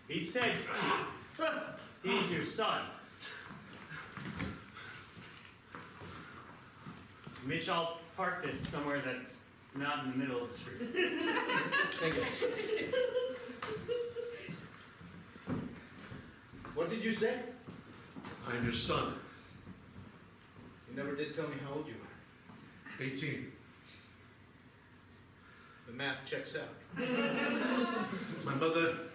He said he's your son. Mitch, I'll park this somewhere that's not in the middle of the street. Thank you. What did you say? I'm your son. You never did tell me how old you were. 18. The math checks out. My mother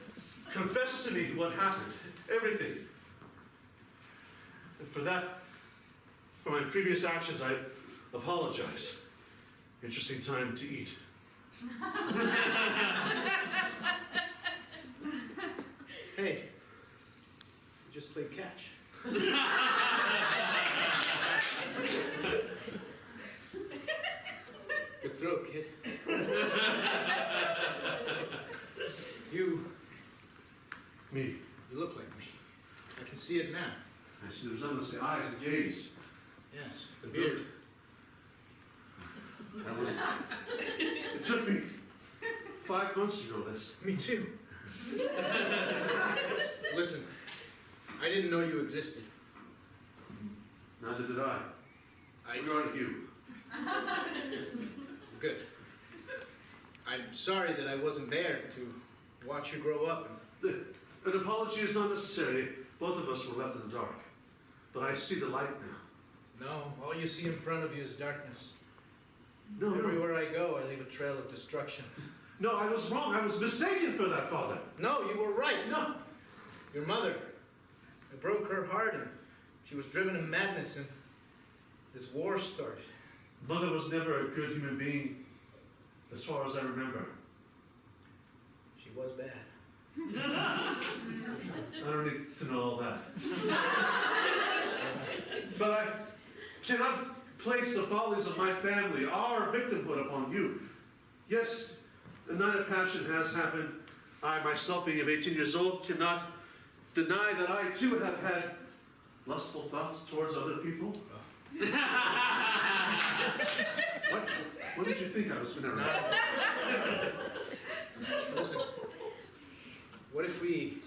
confessed to me what happened. Everything. And for that, for my previous actions, I apologize. Interesting time to eat. Hey, you just played catch. Good throw, kid. You Me. look like me. I can see it now. I see the resemblance to eyes and gaze. Yes, the beard. It took me 5 months to know this. Me too. Listen, I didn't know you existed. Neither did I. Who are you? Good. I'm sorry that I wasn't there to watch you grow up. An apology is not necessary. Both of us were left in the dark. But I see the light now. No, all you see in front of you is darkness. No, Everywhere I go, I leave a trail of destruction. No, I was wrong. I was mistaken for that, Father. No, you were right. No. Your mother. It broke her heart, and she was driven to madness, and this war started. Mother was never a good human being, as far as I remember. She was bad. I don't need to know all that. But I cannot place the follies of my family, our victimhood, upon you. Yes, a night of passion has happened. I, myself, being of 18 years old, cannot deny that I, too, have had lustful thoughts towards other people. What did you think I was going to write? Listen, what if we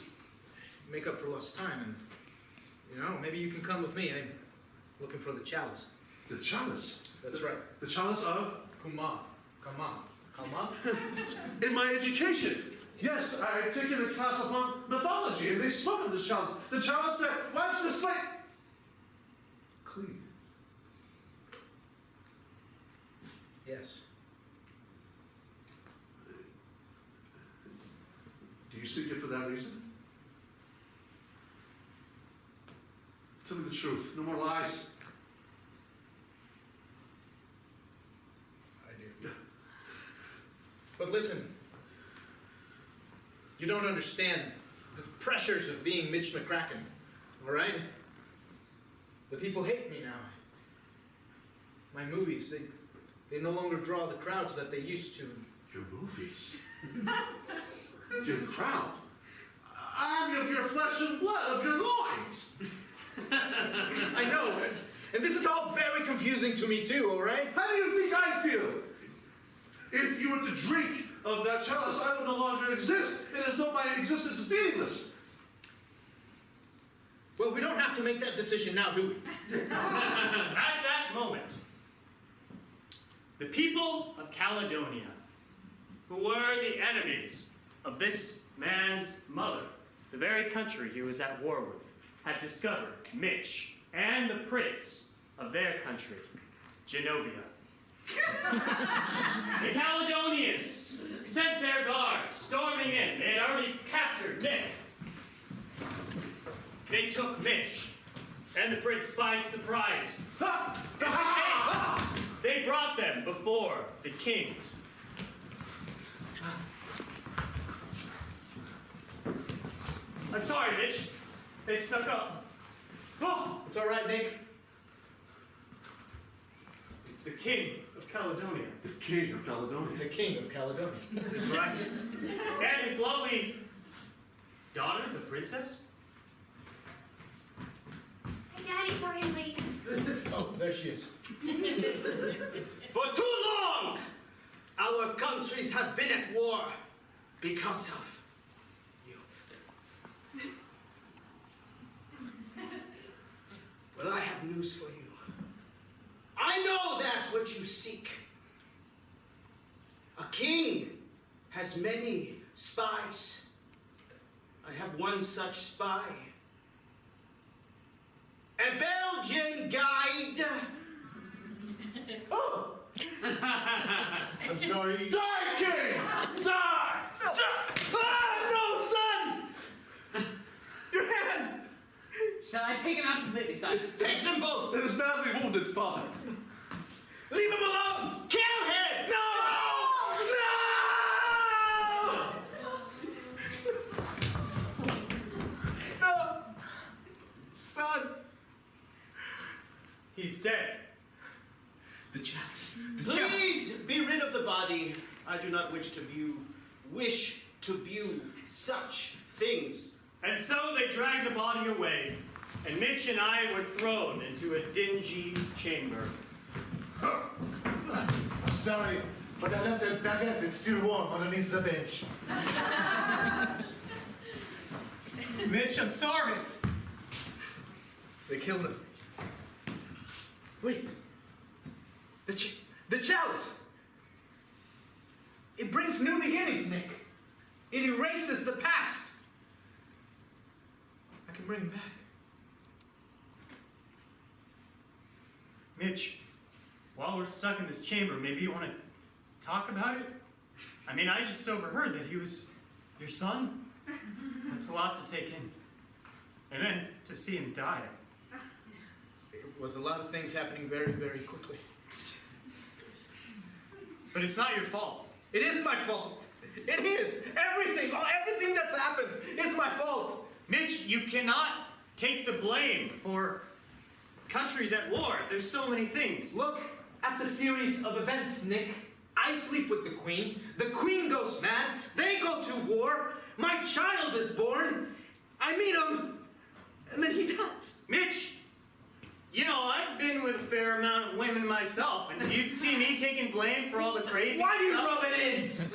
make up for lost time and, maybe you can come with me. I'm looking for the chalice. The chalice? That's right. The chalice of? Kuma. In my education. Yes, I had taken a class upon mythology, and they spoke of the chalice. The chalice that wipes the slate clean. Yes. Do you seek it for that reason? Tell me the truth. No more lies. I do. But listen, you don't understand the pressures of being Mitch McCracken, all right? The people hate me now. My movies, they no longer draw the crowds that they used to. Your movies? Your crowd? I'm of your flesh and blood, of your loins. I know, and this is all very confusing to me too, all right? How do you think I feel? If you were to drink of that chalice, I would no longer exist. It is though my existence is meaningless. Well, we don't have to make that decision now, do we? At that moment, the people of Caledonia, who were the enemies of this man's mother, the very country he was at war with, had discovered Mitch and the prince of their country, Genovia. The Caledonians sent their guards storming in. They had already captured Mitch. They took Mitch and the prince by surprise. They brought them before the king. I'm sorry, Mitch. They snuck up. Oh, It's all right, Nick. it's the king of Caledonia. The king of Caledonia. The king of Caledonia. Right. And his lovely daughter, the princess. Hey, Daddy, sorry I'm late. Oh, there she is. For too long, our countries have been at war because of you. Well, I have news for you. I know that which you seek. A king has many spies. I have one such spy. A Belgian guide. Oh! I'm sorry. Die, king! Die! Ah, no, son! Your hand! Shall I take him out completely, son? Take them both! It is badly wounded, father. Leave him alone! Kill him! No! No! No! Son! He's dead. The chalice. Please be rid of the body. I do not wish to view such things. And so they dragged the body away, and Mitch and I were thrown into a dingy chamber. I'm sorry, but I left the baguette. It's still warm underneath the bench. Mitch, I'm sorry. They killed him. Wait. The chalice. It brings new beginnings, Nick. It erases the past. I can bring him back. Mitch, while we're stuck in this chamber, maybe you want to talk about it? I mean, I just overheard that he was your son. That's a lot to take in. And then to see him die. It was a lot of things happening very, very quickly. But it's not your fault. It is my fault. It is. Everything that's happened is my fault. Mitch, you cannot take the blame for countries at war. There's so many things. Look at the series of events, Nick. I sleep with the Queen. The Queen goes mad. They go to war. My child is born. I meet him. And then he dies. Mitch, you know, I've been with a fair amount of women myself, and you see me taking blame for all the crazy Why do you stuff? know it is?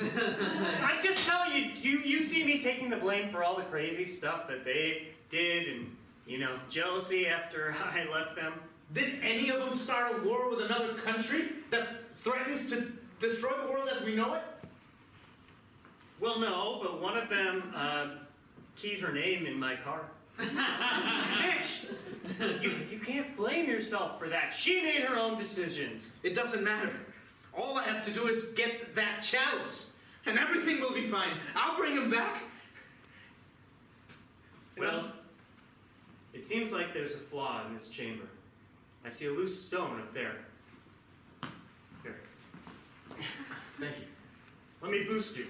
I'm just telling you, you see me taking the blame for all the crazy stuff that they did, and, you know, jealousy after I left them. Did any of them start a war with another country that threatens to destroy the world as we know it? Well, no, but one of them keyed her name in my car. Mitch, you can't blame yourself for that. She made her own decisions. It doesn't matter. All I have to do is get that chalice, and everything will be fine. I'll bring him back. Well, it seems like there's a flaw in this chamber. I see a loose stone up there. Here. Thank you. Let me boost you.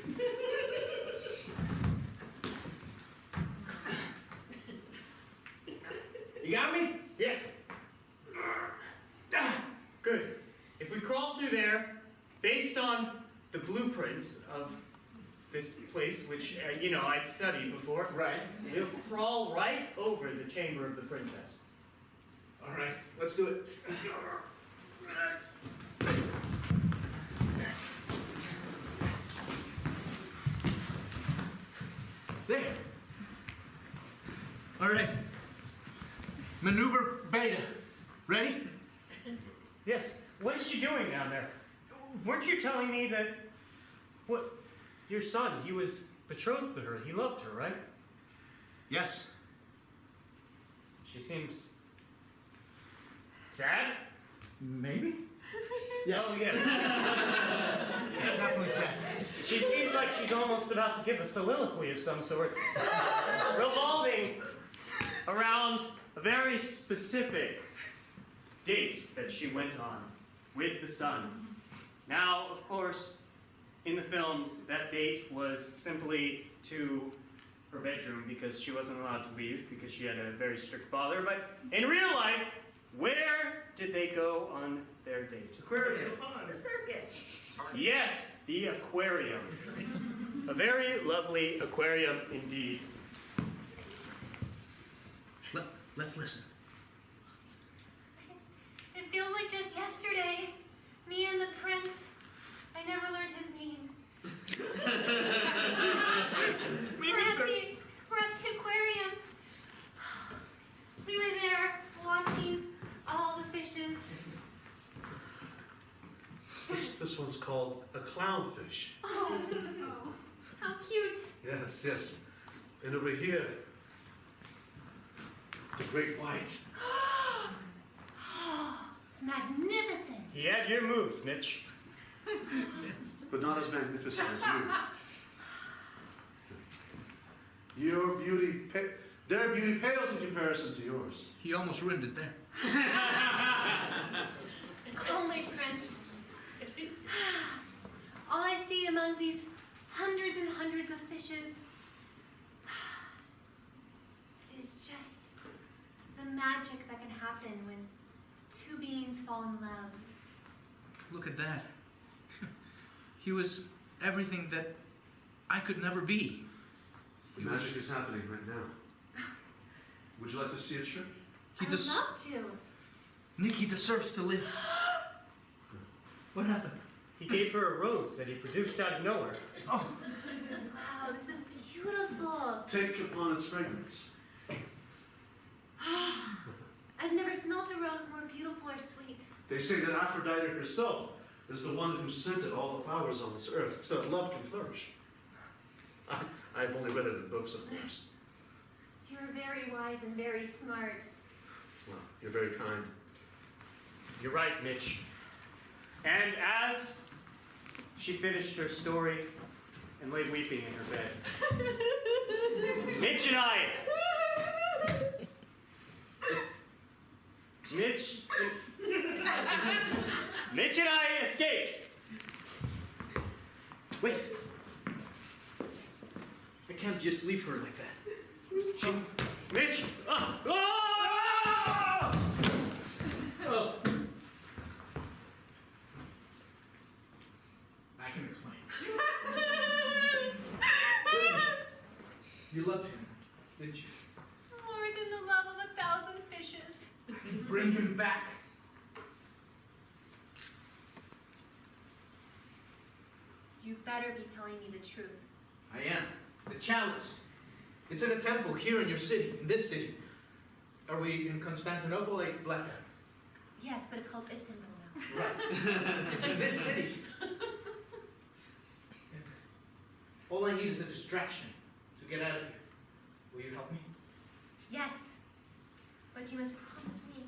You got me? Yes. Good. If we crawl through there, based on the blueprints of this place, which, you know, I'd studied before. Right. We'll crawl right over the chamber of the princess. All right, let's do it. There. All right. Maneuver beta. Ready? Yes. What is she doing down there? Weren't you telling me that... What? Your son, he was betrothed to her. He loved her, right? Yes. She seems... sad? Maybe? Yes. Oh, yes. Definitely sad. She seems like she's almost about to give a soliloquy of some sort, revolving around a very specific date that she went on with the sun. Now, of course, in the films, that date was simply to her bedroom because she wasn't allowed to leave because she had a very strict father. But in real life, where did they go on their date? Aquarium. The circus. Yes, the aquarium. A very lovely aquarium indeed. Let's listen. It feels like just yesterday. Me and the prince. I never learned his name. We're at the aquarium. We were there watching all the fishes. This one's called a clownfish. Oh, how cute. Yes, yes. And over here, the great white. It's magnificent. He had your moves, Mitch. But not as magnificent as you. Your beauty, their beauty pales in comparison to yours. He almost ruined it there. Oh, my prince. All I see among these hundreds and hundreds of fishes is just the magic that can happen when two beings fall in love. Look at that. He was everything that I could never be. The magic is happening right now. Would you like to see it, sure? I'd love to. Nick, he deserves to live. What happened? He gave her a rose that he produced out of nowhere. Oh. Wow, this is beautiful. Take upon its fragrance. I've never smelled a rose more beautiful or sweet. They say that Aphrodite herself is the one who scented all the flowers on this earth so that love can flourish. I've only read it in books, of course. You're very wise and very smart. Well, you're very kind. You're right, Mitch. And as she finished her story and lay weeping in her bed, Mitch and I... Mitch and I escaped. Wait. I can't just leave her like that. Mitch! Ah! Ah! Oh. I can explain. You loved him, didn't you? More than the love of 1,000 fishes. Bring him back. You better be telling me the truth. I am. The Chalice. It's in a temple here in your city, in this city. Are we in Constantinople, like Blackout? Yes, but it's called Istanbul now. Right. In this city. All I need is a distraction to get out of here. Will you help me? Yes, but you must promise me.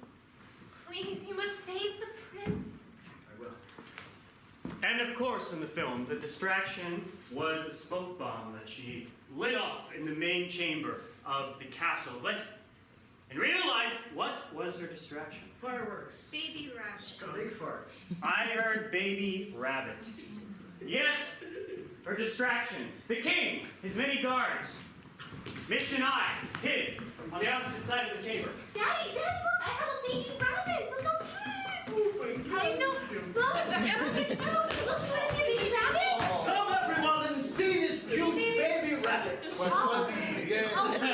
Please, you must save the prince. I will. And of course, in the film, the distraction was a smoke bomb that she lit off in the main chamber of the castle. But in real life, what was her distraction? Fireworks. Baby rabbit. Big fart. I heard baby rabbit. Yes, her distraction. The king, his many guards. Mitch and I hid on the opposite side of the chamber. Daddy, look, I have a baby rabbit. Look how cute it is. I know. Look, it's so cute. Look, you want to see a baby rabbit? Come everyone and see this cute baby rabbit.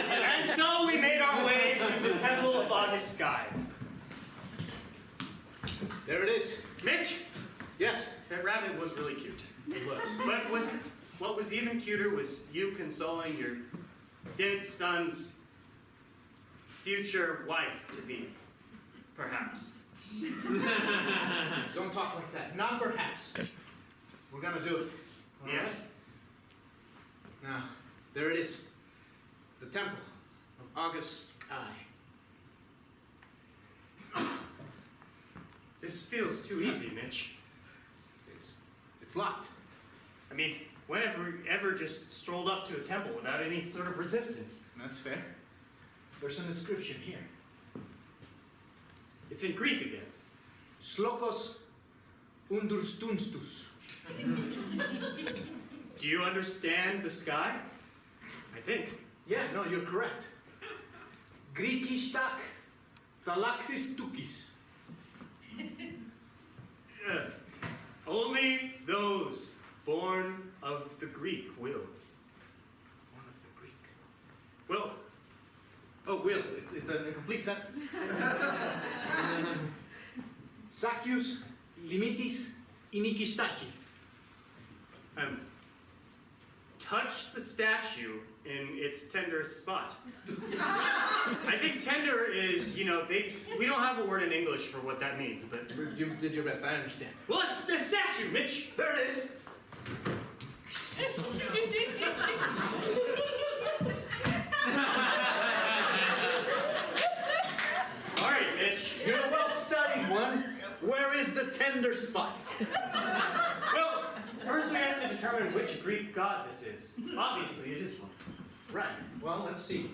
And so we made our way to the Temple of August Sky. There it is. Mitch, Yes. that rabbit was really cute. It was. But what was even cuter was you consoling your dead son's future wife-to-be, perhaps. Don't talk like that. Not perhaps. We're gonna do it. All Yes. right? Now, there it is. The Temple of August Sky. This feels too easy, Mitch. It's locked. I mean, whenever you ever just strolled up to a temple without any sort of resistance? That's fair. There's an inscription here. It's in Greek again. Slokos undurstunstus. Do you understand the sky? I think. Yeah, no, you're correct. Grikistak salaxis tukis. Only those born of the Greek will. One of the Greek. Will. Oh, will. It's a complete sentence. Sacius limitis inikistaki. Touch the statue in its tenderest spot. I think tender is, we don't have a word in English for what that means, but... You did your best, I understand. Well, it's the statue, Mitch! There it is! All right, Mitch. You're a well-studied one. Where is the tender spot? Well, first we have to determine which Greek god this is. Obviously, it is one. Right. Well, let's see.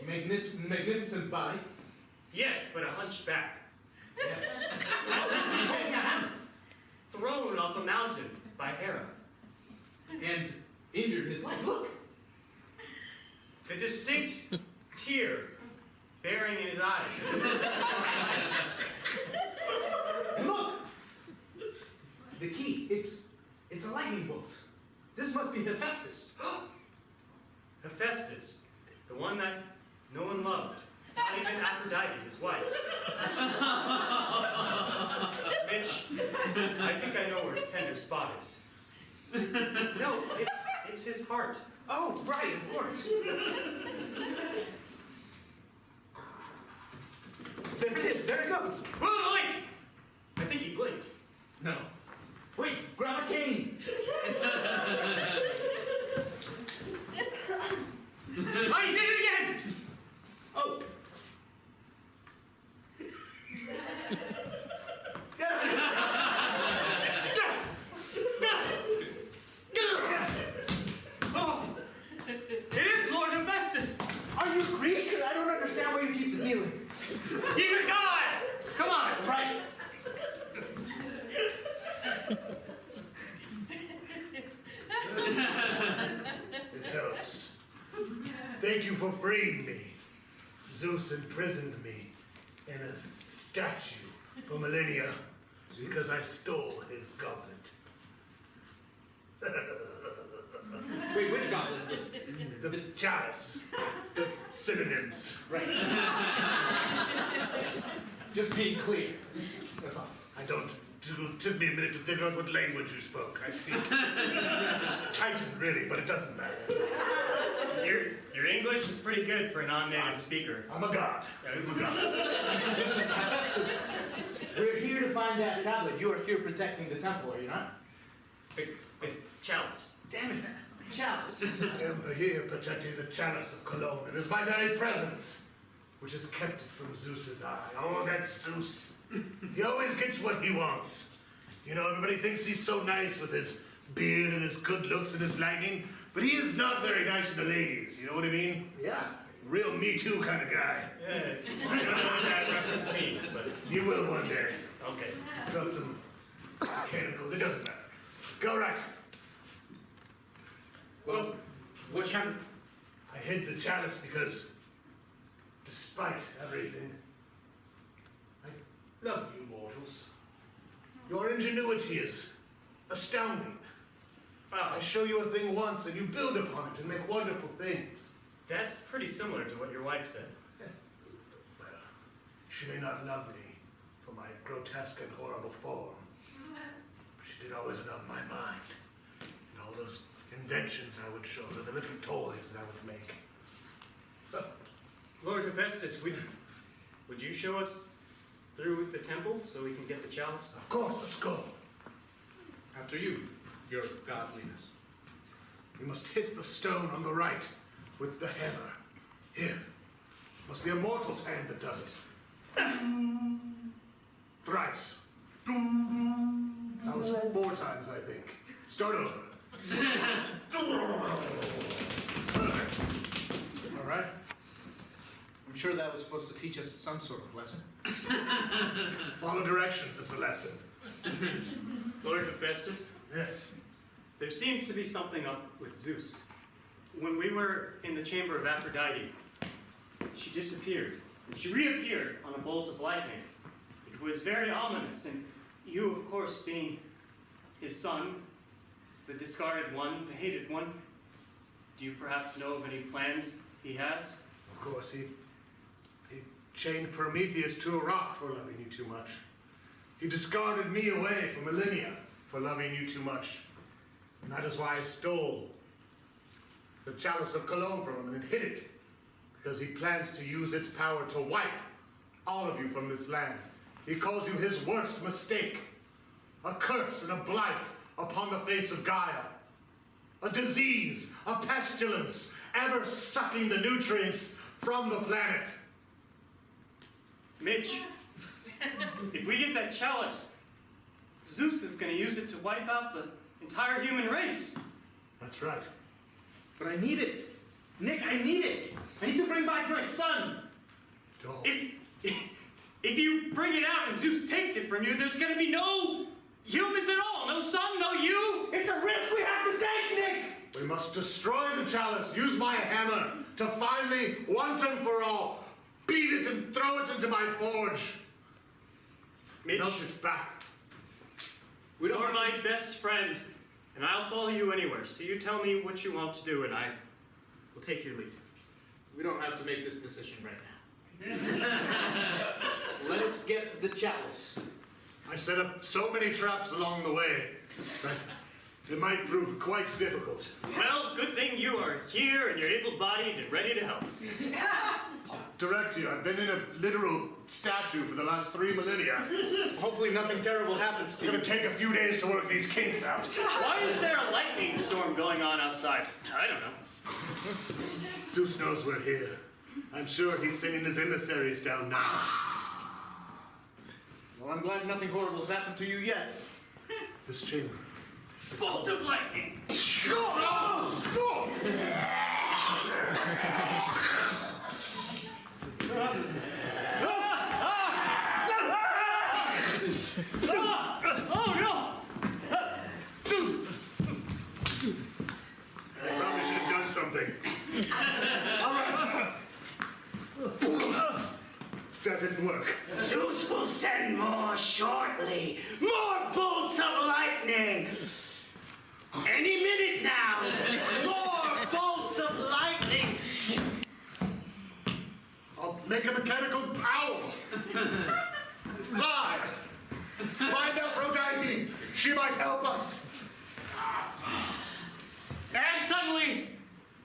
Magnificent body. Yes, but a hunchback. Yes. Holding a hammer. Thrown off a mountain by Hera. And injured his leg. Look! The distinct tear bearing in his eyes. And look! The key. It's a lightning bolt. This must be Hephaestus. Hephaestus, the one that no one loved. Not even Aphrodite, his wife. Mitch, I think I know where his tender spot is. No, it's his heart. Oh, right, of course. There it is. There it goes. Whoa, wait! I think he blinked. No. Wait, grab a cane. I did it again! Oh. It is Lord Hephaestus! Are you Greek? I don't understand why you keep kneeling. He's a god! Come on! Right. It helps. Thank you for freeing me. Zeus imprisoned me in a statue for millennia because I stole his goblet. Wait, which goblet? The chalice. The synonyms. Right. Just being clear. That's all. I don't. It took me a minute to figure out what language you spoke. I speak Titan, really, but it doesn't matter. Your English is pretty good for a non-native speaker. I'm a god. I'm a god. Hephaestus, we're here to find that tablet. You are here protecting the temple, are you not? With Chalice. Damn it. Chalice. I am here protecting the Chalice of Cologne. It is my very presence which has kept it from Zeus's eye. Oh, that Zeus. He always gets what he wants. You know, everybody thinks he's so nice with his beard and his good looks and his lightning, but he is not very nice to the ladies. You know what I mean? Yeah. Real Me Too kind of guy. Yeah, I don't know what that reference means, but... You will one day. Okay. Got some chemicals. It doesn't matter. Go right. Well, what kind? I hid the chalice because, despite everything, I love you mortals. Your ingenuity is astounding. I show you a thing once and you build upon it and make wonderful things. That's pretty similar to what your wife said. Well, she may not love me for my grotesque and horrible form. She did always love my mind. And all those inventions I would show her, the little toys that I would make. Lord Hephaestus, would you show us through the temple so we can get the chalice? Of course, let's go. After you, your godliness. We must hit the stone on the right with the hammer. Here. Must be a mortal's hand that does it. Thrice. That was 4 times, I think. Start over. Perfect. All right. I'm sure that was supposed to teach us some sort of lesson. Follow directions is a lesson. Lord Hephaestus? Yes. There seems to be something up with Zeus. When we were in the chamber of Aphrodite, she disappeared, and she reappeared on a bolt of lightning. It was very ominous, and you, of course, being his son, the discarded one, the hated one, do you perhaps know of any plans he has? Of course, he chained Prometheus to a rock for loving you too much. He discarded me away for millennia for loving you too much. And that is why I stole the Chalice of Cologne from him and hid it. Because he plans to use its power to wipe all of you from this land. He calls you his worst mistake. A curse and a blight upon the face of Gaia. A disease, a pestilence, ever sucking the nutrients from the planet. Mitch, if we get that chalice, Zeus is going to use it to wipe out the entire human race. That's right. But I need it. Nick, I need it. I need to bring back my son. Don't. If you bring it out and Zeus takes it from you, there's going to be no humans at all. No son, no you. It's a risk we have to take, Nick. We must destroy the chalice, use my hammer to finally, once and for all, beat it and throw it into my forge. Mitch, Melt it back. you're my best friend, and I'll follow you anywhere. So you tell me what you want to do, and I will take your lead. We don't have to make this decision right now. Let us get the chalice. I set up so many traps along the way that it might prove quite difficult. Well, good thing you are here and you're able-bodied and ready to help. direct you. I've been in a literal statue for the last 3 millennia. Hopefully nothing terrible happens It's to you. gonna take a few days to work these kinks out. Why is there a lightning storm going on outside? I don't know. Zeus knows we're here. I'm sure he's sending his emissaries down now. Well, I'm glad nothing horrible's happened to you yet. This chamber. Bolt of lightning! Oh no! I probably should have done something. All right. That didn't work. Zeus will send more shortly. More bolts of lightning. Any minute now. More bolts of lightning. I'll make a mechanical owl. Fly. Find Aphrodite. She might help us. And suddenly,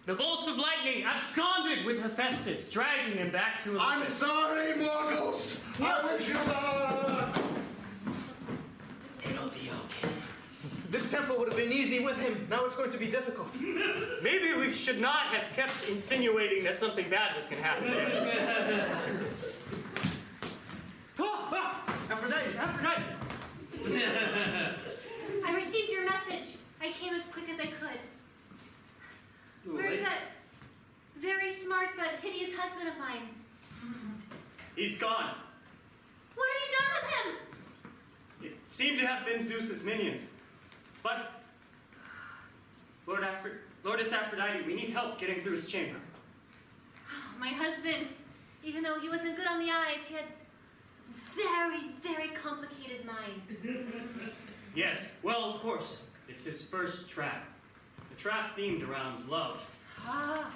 the bolts of lightning absconded with Hephaestus, dragging him back to I'm Olympus. sorry, mortals. I wish you luck. It'll be okay. This temple would have been easy with him. Now it's going to be difficult. Maybe we should not have kept insinuating that something bad was going to happen there. Aphrodite, Aphrodite. I received your message. I came as quick as I could. Where's that very smart but hideous husband of mine? He's gone. What have you done with him? It seemed to have been Zeus's minions. But, Lordess Aphrodite, we need help getting through his chamber. My husband, even though he wasn't good on the eyes, he had very, very complicated mind. Yes, well, of course. It's his first trap. A trap themed around love. Ah,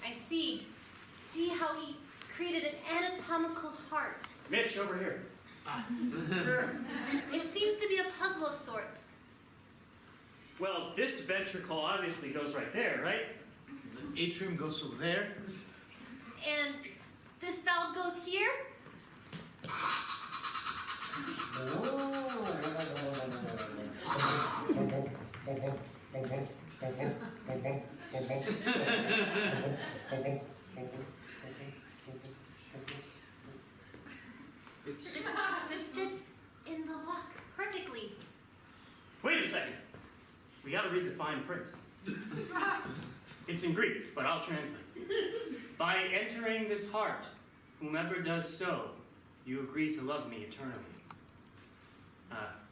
I see. See how he created an anatomical heart. Mitch, over here. It seems to be a puzzle of sorts. Well, this ventricle obviously goes right there, right? The atrium goes over there. And this valve goes here? This fits in the lock perfectly. Wait a second. We gotta read the fine print. It's in Greek, but I'll translate. By entering this heart, whomever does so, you agree to love me eternally.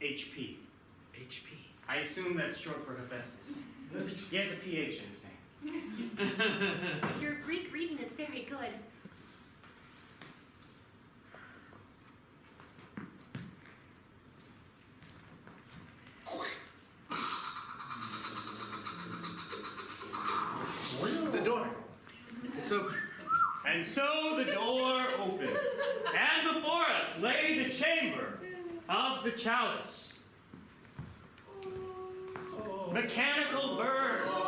HP. HP. I assume that's short for Hephaestus. He has a PH in his name. Your Greek reading is very good. The door. It's open. And so the door opened, and before us lay the chamber of the chalice. Mechanical birds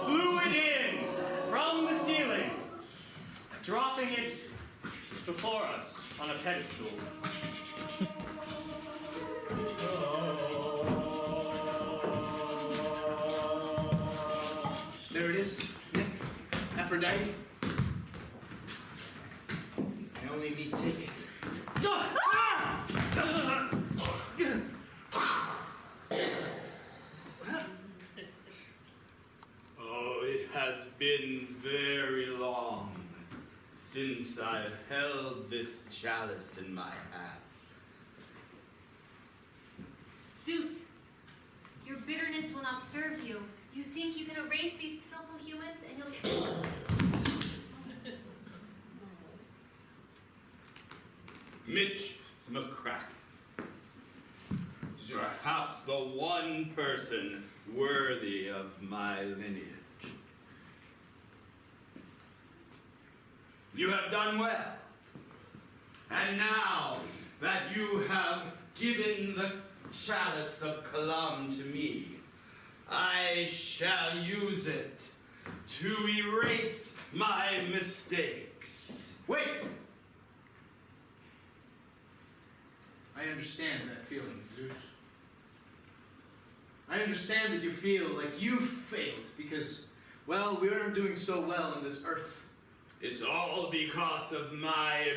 flew it in from the ceiling, dropping it before us on a pedestal. There it is. Nick. Aphrodite. I only need take it. Oh, it has been very long since I've held this chalice in my hand. Zeus, your bitterness will not serve you. You think you can erase these pitiful humans and you'll... Mitch McCracken. Perhaps the one person worthy of my lineage. You have done well. And now that you have given the chalice of Kalam to me, I shall use it to erase my mistakes. Wait! I understand that feeling, Zeus. I understand that you feel like you've failed because, well, we aren't doing so well on this earth. It's all because of my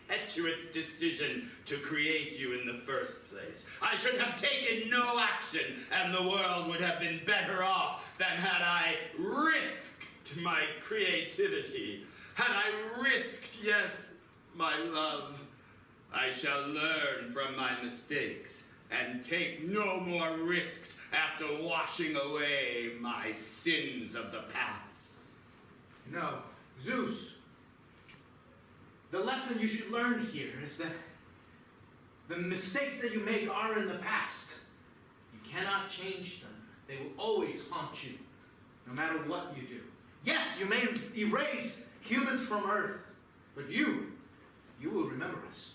impetuous decision to create you in the first place. I should have taken no action, and the world would have been better off than had I risked my creativity. Had I risked, yes, my love. I shall learn from my mistakes and take no more risks after washing away my sins of the past. No, Zeus. The lesson you should learn here is that the mistakes that you make are in the past. You cannot change them. They will always haunt you, no matter what you do. Yes, you may erase humans from Earth, but you will remember us.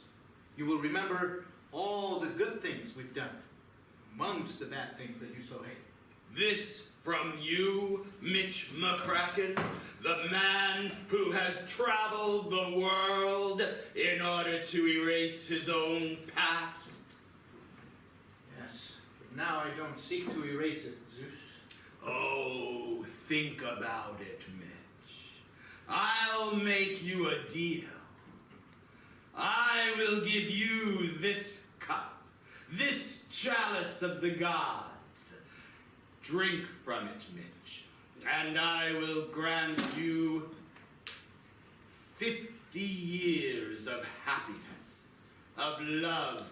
You will remember all the good things we've done, amongst the bad things that you so hate. This from you, Mitch McCracken, the man who has traveled the world in order to erase his own past? Yes, but now I don't seek to erase it, Zeus. Oh, think about it, Mitch. I'll make you a deal. I will give you this cup, this chalice of the gods. Drink from it, Mitch, and I will grant you 50 years of happiness, of love,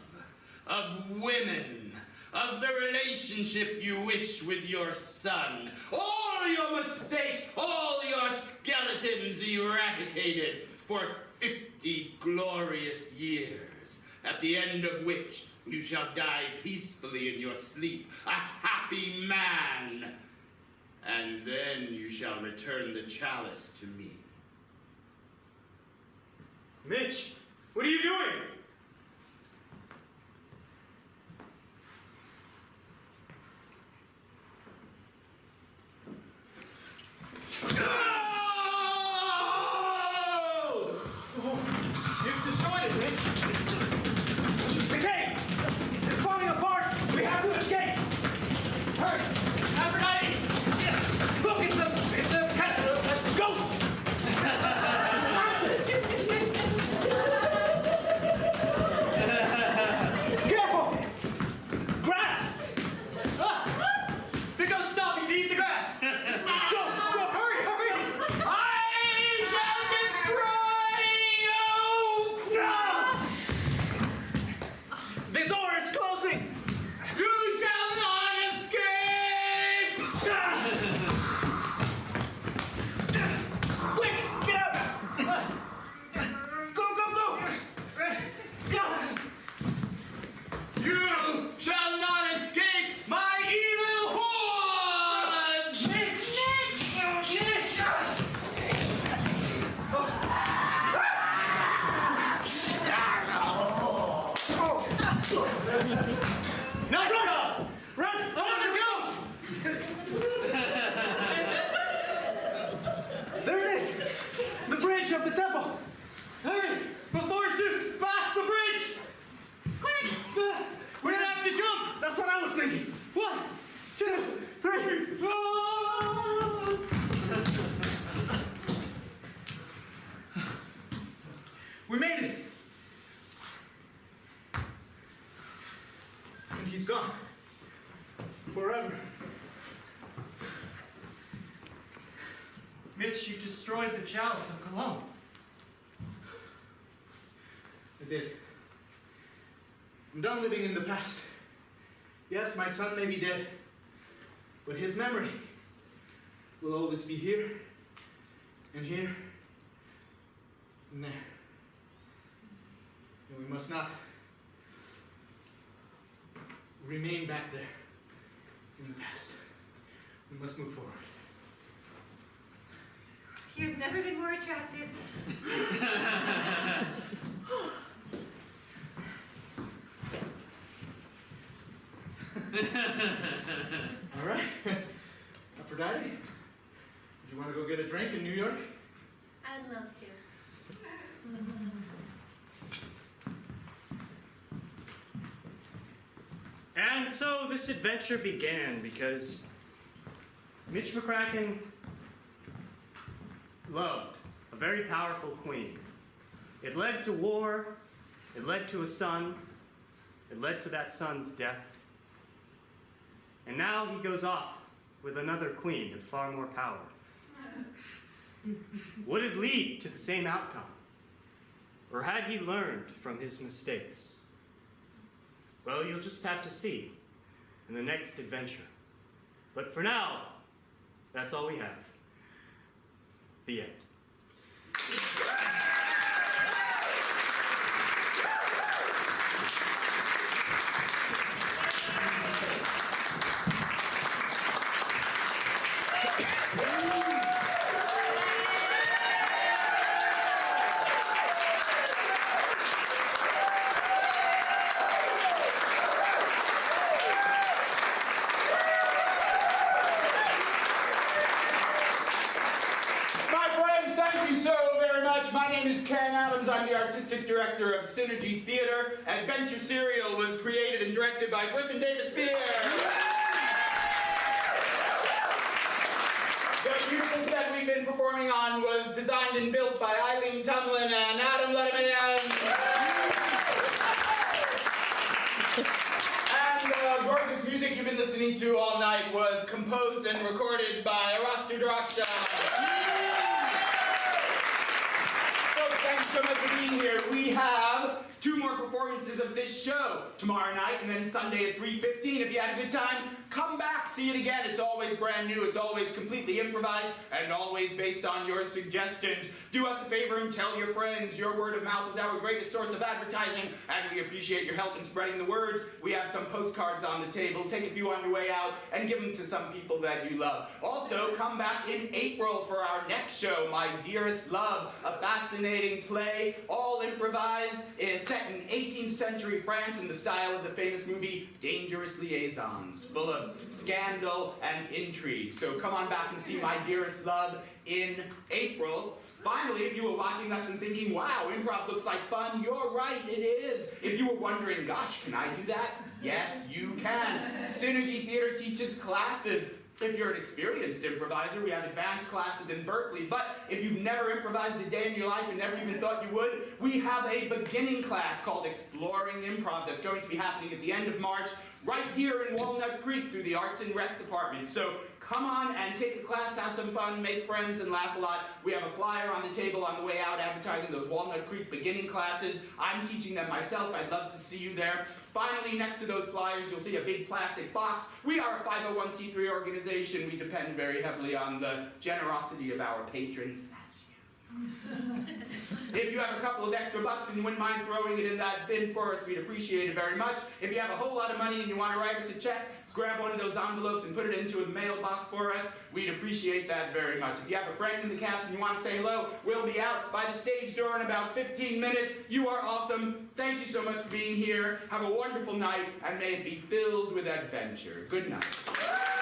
of women, of the relationship you wish with your son. All your mistakes, all your skeletons eradicated for 50 glorious years, at the end of which you shall die peacefully in your sleep, a happy man. And then you shall return the chalice to me. Mitch, what are you doing? You've destroyed it, Mitch. The cave! It's falling apart! We have to escape! Hurry! Aphrodite! Look, it's a cat, a goat! Careful! Grass! The goat's stopping to eat the grass. Go! Hurry! I shall destroy you! No! The door is closing! You shall not escape! Quick! Get out! Go! You shall not escape my evil horde! Now run! Run! Over the goat! There it is! The bridge of the temple! Hurry! Before Zeus blasts the bridge! Quick! We don't have to jump! That's what I was thinking! 1, 2, 3! Oh! We made it! And he's gone. Forever. Mitch, you destroyed the chalice of Cologne. I did. I'm done living in the past. Yes, my son may be dead, but his memory will always be here, and here, and there. And we must not remain back there in the past. We must move forward. You've never been more attractive. All right. Aphrodite, do you want to go get a drink in New York? I'd love to. And so this adventure began because Mitch McCracken loved a very powerful queen. It led to war, it led to a son, it led to that son's death. And now he goes off with another queen of far more power. Would it lead to the same outcome? Or had he learned from his mistakes? Well, you'll just have to see in the next adventure. But for now, that's all we have. The end. I'm the artistic director of Synergy Theater. Adventure Serial was created and directed by Griffin Davis Beer. The beautiful set we've been performing on was designed and built by Eileen Tumlin and Adam Letterman. And the gorgeous music you've been listening to all night was composed and recorded by Arastu Draksha. Thanks so much for being here. We have 2 more performances of this show tomorrow night and then Sunday at 3:15. If you had a good time, come back, see it again. It's always brand new. It's always completely improvised and always based on your suggestions. Do us a favor and tell your friends. Your word of mouth is our greatest source of advertising, and we appreciate your help in spreading the words. We have some postcards on the table. Take a few on your way out and give them to some people that you love. Also, come back in April for our next show, My Dearest Love, a fascinating play, all improvised, is set in 18th century France in the style of the famous movie Dangerous Liaisons, full of scandal and intrigue. So come on back and see My Dearest Love in April. Finally, if you were watching us and thinking, wow, improv looks like fun, you're right, it is. If you were wondering, gosh, can I do that? Yes, you can. Synergy Theater teaches classes. If you're an experienced improviser, we have advanced classes in Berkeley. But if you've never improvised a day in your life and never even thought you would, we have a beginning class called Exploring Improv that's going to be happening at the end of March right here in Walnut Creek through the Arts and Rec Department. So come on and take a class, have some fun, make friends, and laugh a lot. We have a flyer on the table on the way out advertising those Walnut Creek beginning classes. I'm teaching them myself. I'd love to see you there. Finally, next to those flyers, you'll see a big plastic box. We are a 501c3 organization. We depend very heavily on the generosity of our patrons. That's you. If you have a couple of extra bucks and you wouldn't mind throwing it in that bin for us, we'd appreciate it very much. If you have a whole lot of money and you want to write us a check, grab one of those envelopes and put it into a mailbox for us. We'd appreciate that very much. If you have a friend in the cast and you want to say hello, we'll be out by the stage door in about 15 minutes. You are awesome. Thank you so much for being here. Have a wonderful night, and may it be filled with adventure. Good night.